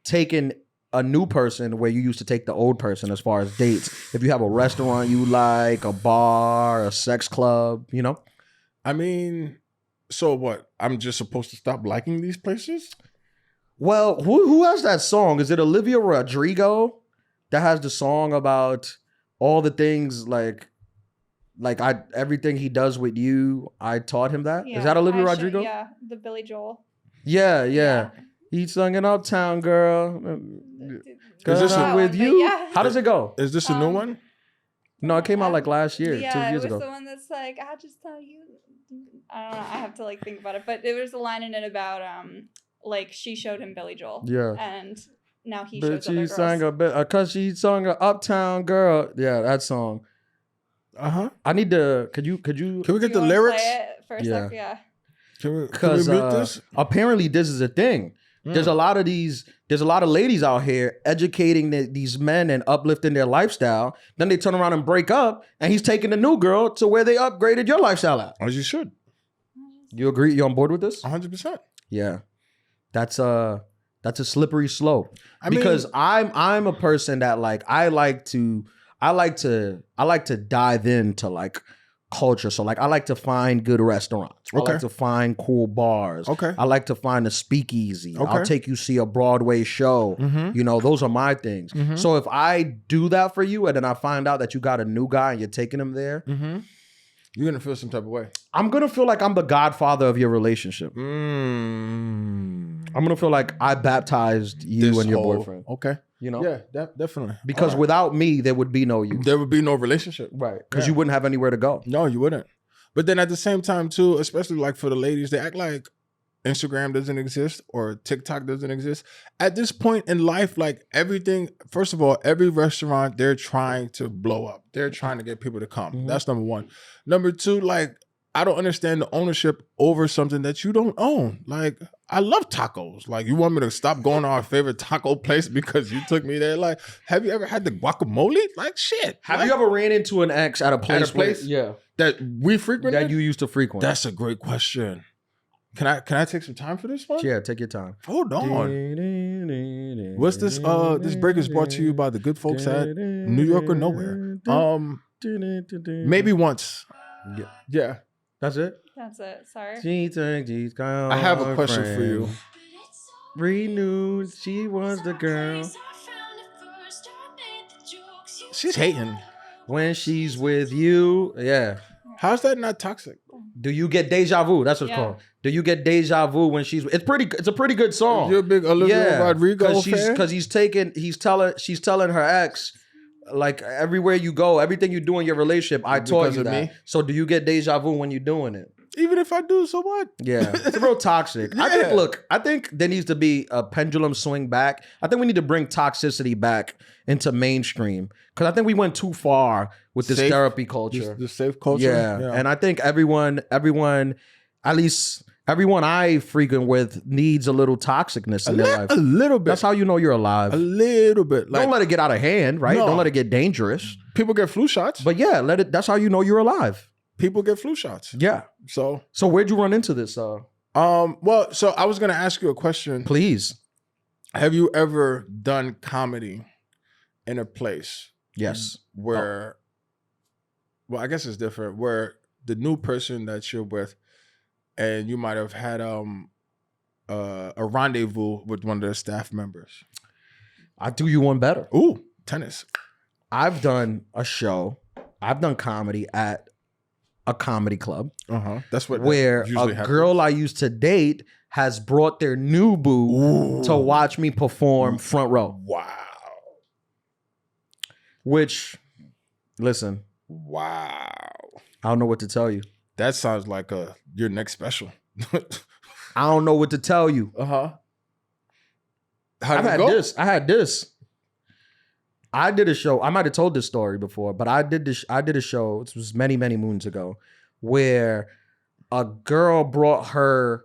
taking a new person where you used to take the old person as far as dates? If you have a restaurant you like, a bar, a sex club, you know? I mean, so what? I'm just supposed to stop liking these places? Well, who has that song? Is it Olivia Rodrigo that has the song about all the things like everything he does with you, I taught him that? Is that Olivia Rodrigo? Yeah, the Billy Joel. Yeah. He sung an Uptown Girl. Is this That with one, you? but yeah. How does it go? Is this a new one? No, it came out like last year, 2 Yeah, years it was ago. the one that's like, I'll just tell you. I don't know. I have to like think about it, but there was a line in it about like she showed him Billy Joel. Yeah. And now he But shows other she girls. sang a bit, cause she sung a Uptown Girl. Yeah, that song. I need to. Could you? Can we Do get you the wanna lyrics? play it for a Yeah. sec? Yeah. Can we Because mute this? apparently this is a thing. There's a lot of ladies out here educating these men and uplifting their lifestyle. Then they turn around and break up, and he's taking the new girl to where they upgraded your lifestyle at. As you should. You agree? You on board with this? 100%. Yeah, that's a slippery slope. I mean- Because I'm a person that like I like to dive into like culture. So like I like to find good restaurants. Okay. I like to find cool bars. Okay. I like to find a speakeasy. Okay. I'll take you see a Broadway show. Mhm. You know, those are my things. Mhm. So if I do that for you and then I find out that you got a new guy and you're taking him there, You're going to feel some type of way. I'm going to feel like I'm the godfather of your relationship. Mm. I'm going to feel like I baptized you This and your whole- boyfriend. Okay. You know? Yeah, definitely. Because All right. without me, there would be no you. there would be no relationship. Right. Because Yeah. you wouldn't have anywhere to go. No, you wouldn't. But then at the same time, too, especially like for the ladies, they act like Instagram doesn't exist or TikTok doesn't exist. At this point in life, like everything, first of all, every restaurant, they're trying to blow up. They're trying to get people to come. Mhm. That's number one. Number two, like, I don't understand the ownership over something that you don't own. Like, I love tacos. Like, you want me to stop going to our favorite taco place because you took me there? Like, have you ever had the guacamole? Like, shit. Have Like, you ever ran into an ex at a place? place? Yeah. that we frequented? That you used to frequent. That's a great question. Can I take some time for this one? Yeah, take your time. Hold on. What's this? This break is brought to you by the good folks at New York or Nowhere. Maybe once. Yeah. That's it? That's it. Sorry. I have a question for you. Renewed, she was the girl. She's hating. When she's with you, yeah. How's that not toxic? Do you get deja vu? That's what it's Yeah. called. Do you get deja vu when she's? It's a pretty good song. You're a big Olivia Rodrigo fan? Because she's telling her ex, like, everywhere you go, everything you do in your relationship, I taught Because you of that. me? So do you get deja vu when you're doing it? Even if I do, so what? Yeah, it's real toxic. Yeah. I think there needs to be a pendulum swing back. I think we need to bring toxicity back into mainstream because I think we went too far with this Safe? therapy culture. The safe culture. Yeah. And I think everyone, at least everyone I frequent with, needs a little toxicness in their life. A little bit. That's how you know you're alive. A little bit. Like, Don't let it get out of hand, right? No. Don't let it get dangerous. people get flu shots. But yeah, that's how you know you're alive. People get flu shots. Yeah. So where'd you run into this? well, so I was gonna ask you a question. Please. Have you ever done comedy in a place Yes. where, well, I guess it's different, where the new person that you're with and you might have had a rendezvous with one of the staff members? I'll do you one better. Ooh, tennis. I've done a show. I've done comedy at a comedy club That's what where usually a happens. girl I used to date has brought their new boo to watch me perform front row. Wow. Which, listen, Wow. I don't know what to tell you. That sounds like your next special. I don't know what to tell you. How I've did it had go? this. I had this. I did a show. I might have told this story before, but I did a show. This was many, many moons ago, where a girl brought her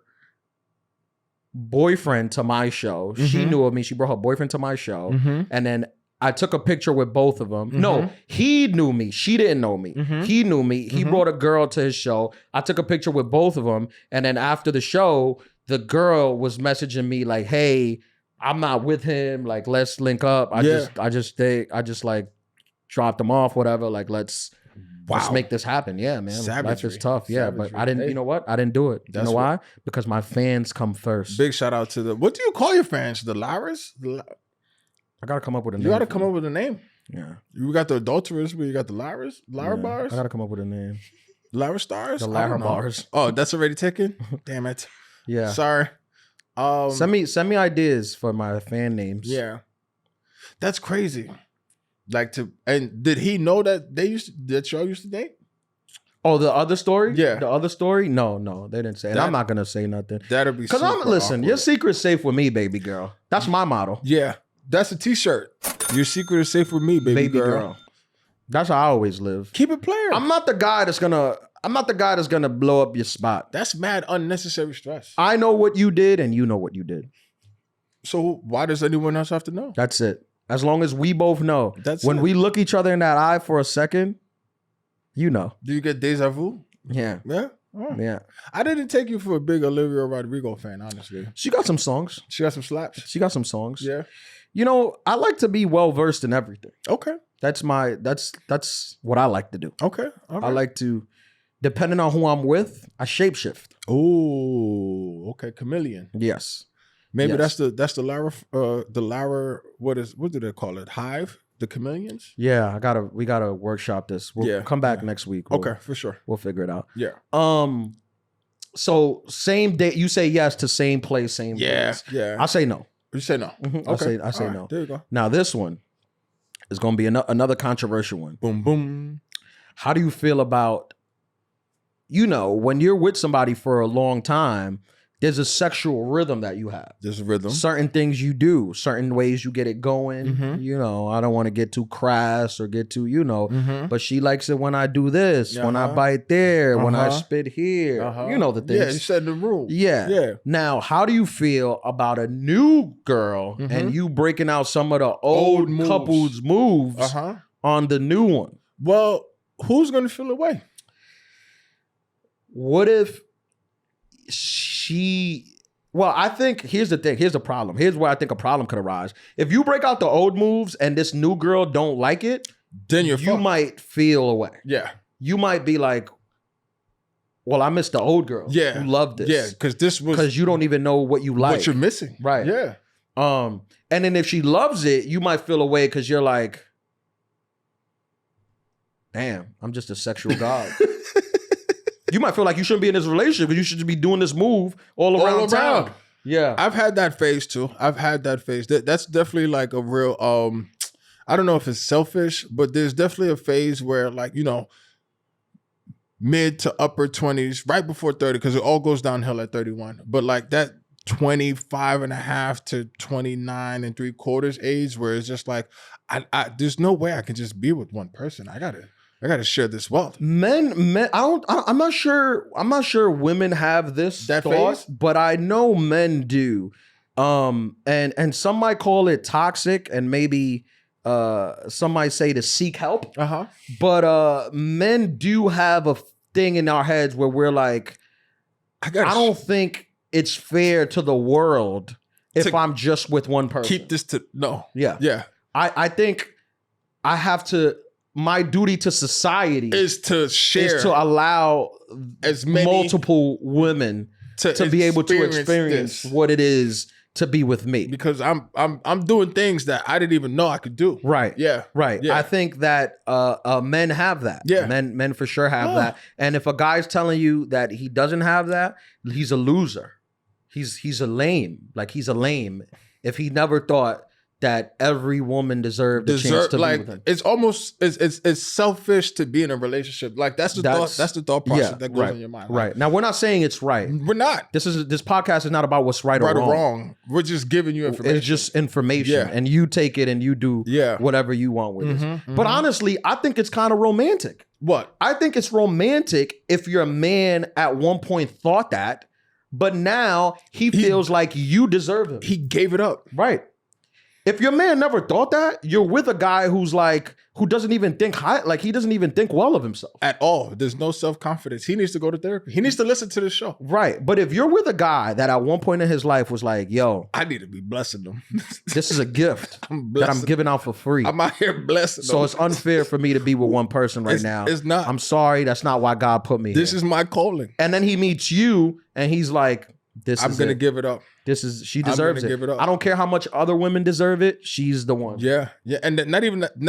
boyfriend to my show. She knew of me. She brought her boyfriend to my show, and then I took a picture with both of them. No, he knew me. She didn't know me. He knew me. He brought a girl to his show. I took a picture with both of them, and then after the show, the girl was messaging me like, "Hey, I'm not with him. Like, let's link up. I just like dropped him off, whatever. Like, let's make this happen." Yeah, man. Savagery. Life is tough. Yeah, but Savagery. I didn't. Hey. You know what? I didn't do it. You That's know why? Because my fans come first. Big shout out to what do you call your fans? The Lyras? I gotta come up with a name. You got to for come them. up with a name. Yeah. You got the adulterers, but you got the Lyras? Lyra Yeah. bars? I gotta come up with a name. Lyra stars? The I Lyra don't know. bars. Oh, that's already taken? Damn it. Yeah. Sorry. Send me ideas for my fan names. Yeah. That's crazy. And did he know that that y'all used to date? Oh, the other story? Yeah. The other story? No, they didn't say. And I'm not gonna say nothing. That'd be Because super listen, awkward. your secret's safe with me, baby girl. That's my motto. Yeah. That's a t-shirt. Your secret is safe with me, baby girl. That's how I always live. Keep it player. I'm not the guy that's gonna blow up your spot. That's mad unnecessary stress. I know what you did and you know what you did. So why does anyone else have to know? That's it. As long as we both know. That's when it. we look each other in that eye for a second, you know. Do you get deja vu? Yeah. Yeah. Oh. Yeah. I didn't take you for a big Olivia Rodrigo fan, honestly. She got some songs. She got some slaps. She got some songs. Yeah. You know, I like to be well versed in everything. Okay. That's what I like to do. Okay. All I right. like to, depending on who I'm with, I shapeshift. Oh, okay. Chameleon. Yes. Maybe Yes. that's the Lara, what do they call it? Hive? The chameleons? Yeah, we gotta workshop this. We'll come back next week. Okay, for sure. We'll figure it out. Yeah. So same day, you say yes to same place, same place. Yeah. I say no. You say no. Okay. I say All right, no. There you go. Now this one is gonna be another controversial one. Boom, boom. How do you feel about, when you're with somebody for a long time, there's a sexual rhythm that you have. There's a rhythm. Certain things you do, certain ways you get it going. I don't want to get too crass or get too, but she likes it when I do this, when I bite there, when I spit here. You know the things. Yeah, you said in the room. Yeah. Yeah. Now, how do you feel about a new girl and you breaking out some of the old moves. couples moves on the new one? Well, who's gonna feel away? What if I think here's the thing. Here's the problem. Here's where I think a problem could arise. If you break out the old moves and this new girl don't like it, Then you might feel away. Yeah. You might be like, well, I missed the old girl who loved this. Yeah, because you don't even know what you like. what you're missing. Right. Yeah. And then if she loves it, you might feel away because you're like, damn, I'm just a sexual god. You might feel like you shouldn't be in this relationship, but you should be doing this move all around town. Yeah. I've had that phase too. That's definitely like a real I don't know if it's selfish, but there's definitely a phase where like, mid to upper 20s, right before 30, because it all goes downhill at 31. But like that 25 and a half to 29 and 3/4 age where it's just like, I there's no way I can just be with one person. I gotta share this wealth. Men, I'm not sure women have this That thought, phase? but I know men do. And some might call it toxic, and maybe some might say to seek help. But men do have a thing in our heads where we're like, I don't think it's fair to the world if I'm just with one person. Keep this to no. Yeah. I think I have to. My duty to society is to share, is to allow as many multiple women to be able to experience what it is to be with me. Because I'm doing things that I didn't even know I could do. Right. Yeah. Right. Yeah. I think that men have that. Yeah. Men for sure have that. And if a guy's telling you that he doesn't have that, he's a loser. He's a lame. Like he's a lame. If he never thought that every woman deserved the chance to be with him. It's almost it's selfish to be in a relationship. Like that's the thought process that goes in your mind. Like, right. Now we're not saying it's right. We're not. This podcast is not about what's right or wrong. We're just giving you information. It's just information. And you take it and you do whatever you want with it. But honestly, I think it's kind of romantic. What? I think it's romantic if your man at one point thought that, but now he feels like you deserve him. He gave it up. Right. If your man never thought that, you're with a guy who doesn't even think he doesn't even think well of himself. At all. There's no self-confidence. He needs to go to therapy. He needs to listen to the show. Right. But if you're with a guy that at one point in his life was like, yo, I need to be blessing them. This is a gift that I'm giving out for free. I'm out here blessing them. So it's unfair for me to be with one person right now. It's not. I'm sorry. That's not why God put me This here. is my calling. And then he meets you and he's like, I'm going to give it up. She deserves it. Give it up. I don't care how much other women deserve it. She's the one. Yeah. Yeah. And not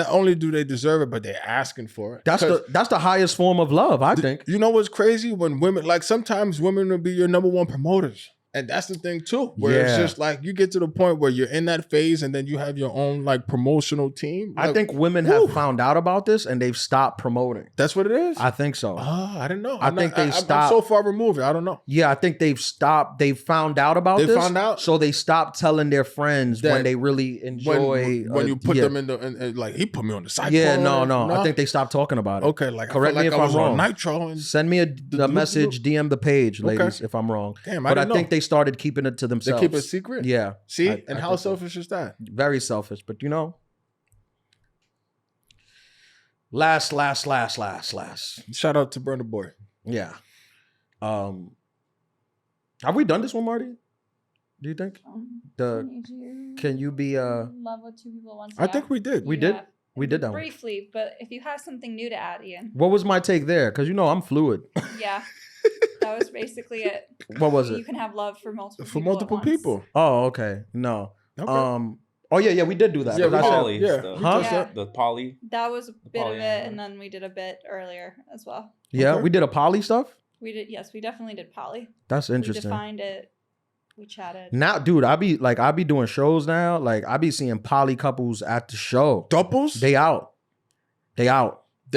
only do they deserve it, but they're asking for it. That's the highest form of love, I think. You know what's crazy? When women, like sometimes women will be your number one promoters. And that's the thing too, where it's just like you get to the point where you're in that phase and then you have your own like promotional team. Like, I think women have found out about this and they've stopped promoting. That's what it is? I think so. Oh, I didn't know. I think they stopped. I'm so far removed. I don't know. Yeah, I think they've stopped. They found out about this. They found out? So they stopped telling their friends when they really enjoy. When you put them in like, he put me on the side. Yeah, no. I think they stopped talking about it. Okay, like correct me if I'm wrong. Nitro and send me a message, DM the page, ladies, if I'm wrong. Damn, but I think they started keeping it to themselves. They keep it secret? Yeah. See? And how selfish is that? Very selfish. But you know. Last. Shout out to Burner Boy. Yeah. Have we done this one, Marty? Do you think? Can you be love with two people at once? I think we did. We did that one. Briefly, but if you have something new to add, Ian. What was my take there? Because I'm fluid. Yeah. That was basically it. What was it? You can have love for multiple people. Oh, okay. No. Okay. Oh yeah, we did do that. Yeah, poly stuff. Huh? Yeah. The poly. That was a bit of it, and then we did a bit earlier as well. Yeah, Okay. we did a poly stuff. We did. Yes, we definitely did poly. That's interesting. We defined it. We chatted. Now, dude, I be doing shows now. Like I be seeing poly couples at the show. Couples? They out. They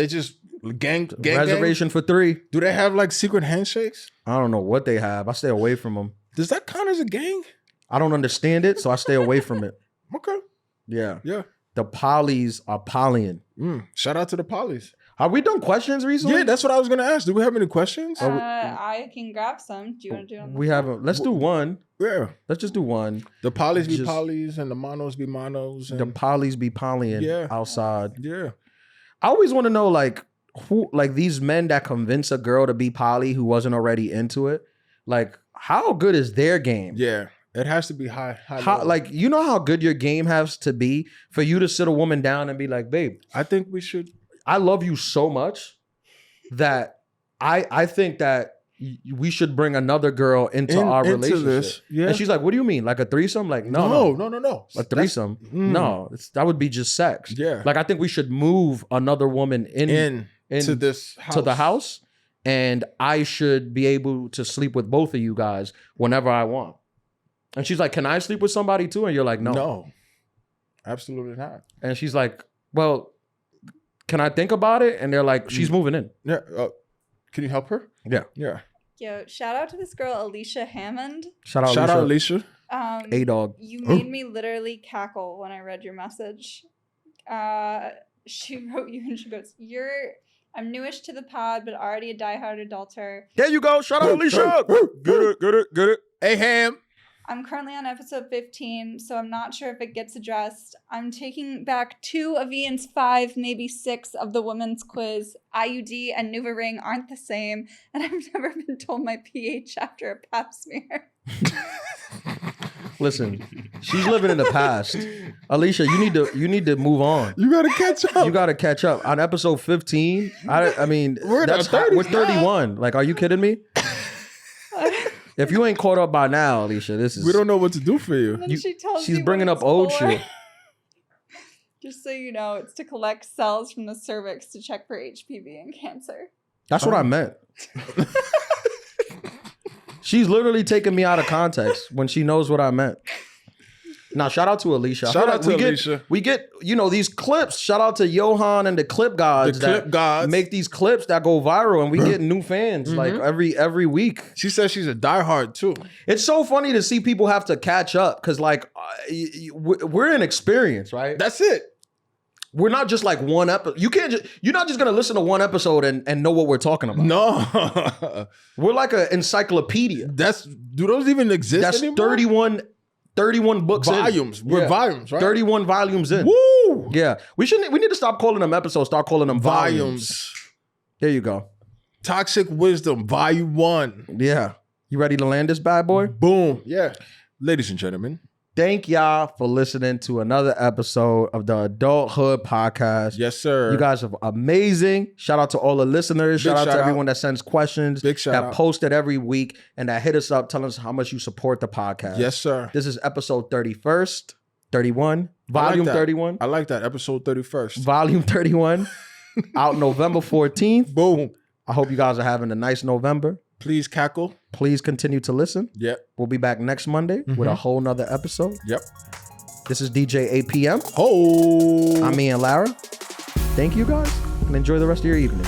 just gang reservation for 3. Do they have like secret handshakes? I don't know what they have. I stay away from them. Does that count as a gang? I don't understand it, so I stay away from it. Okay. Yeah. Yeah. The polys are polying. Shout out to the polys. Have we done questions recently? Yeah, that's what I was gonna ask. Do we have any questions? I can grab some. Do you want to do it? We haven't. Let's do one. Yeah. Let's just do one. The polys be polys and the monos be monos. And the polys be polying outside. Yeah. I always want to know who these men that convince a girl to be poly who wasn't already into it. Like, how good is their game? Yeah. It has to be high. You know how good your game has to be for you to sit a woman down and be like, babe, I think we should. I love you so much that I think that we should bring another girl into our relationship. This, yeah. And she's like, what do you mean? Like a threesome? Like, no. A threesome? No, that would be just sex. Yeah. Like, I think we should move another woman into this house. to the house and I should be able to sleep with both of you guys whenever I want. And she's like, can I sleep with somebody too? And you're like, no. No, absolutely not. And she's like, well, can I think about it? And they're like, she's moving in. Yeah. Can you help her? Yeah. Yeah. Yo, shout out to this girl, Alicia Hammond. Shout out, Shout Alicia. out, Alicia. A-Dog. You made me literally cackle when I read your message. She wrote you and she goes, I'm newish to the pod, but already a diehard adulter. There you go. Shout out, Alicia. Get it. Hey, Ham. I'm currently on episode 15, so I'm not sure if it gets addressed. I'm taking back 2 of Ian's 5, maybe 6 of the women's quiz. IUD and NuvaRing aren't the same, and I've never been told my pH after a pap smear. Listen, she's living in the past. Alicia, you need to move on. You gotta catch up. You got to catch up. On episode 15, I mean, We're that's in our 30s we're 31. Like, are you kidding me? If you ain't caught up by now, Alicia, this is... We don't know what to do for you. And then she tells she's you bringing what up it's old for. shit. Just so you know, it's to collect cells from the cervix to check for HPV and cancer. That's what I meant. She's literally taking me out of context when she knows what I meant. Now, shout out to Alicia. I Shout feel out to Alicia. We get, these clips. Shout out to Johan and the clip gods. The clip gods. Make these clips that go viral, and we get new fans like every week. She says she's a diehard too. It's so funny to see people have to catch up because, like, we're in experience, right? That's it. We're not just like one episode. You're not just gonna listen to one episode and know what we're talking about. No. We're like an encyclopedia. Do those even exist That's anymore? 31 books volumes. in. We're Yeah. volumes, right? 31 volumes in. Woo! Yeah. We need to stop calling them episodes, start calling them volumes. Volumes. There you go. Toxic Wisdom, Volume 1. Yeah. You ready to land this bad boy? Boom. Yeah. Ladies and gentlemen. Thank y'all for listening to another episode of the Adulthood podcast. Yes, sir. You guys are amazing. Shout out to all the listeners. Big Shout out to shout everyone that sends questions, Big shout that out. posted every week, and that hit us up telling us how much you support the podcast. Yes, sir. This is episode 31, I like volume that. 31. I like that. Episode 31st. Volume 31, out November 14th. Boom. I hope you guys are having a nice November. Please cackle. Please continue to listen. Yep. We'll be back next Monday with a whole nother episode. Yep. This is DJ8PM. Oh. I'm Ian Lara. Thank you guys, and enjoy the rest of your evening.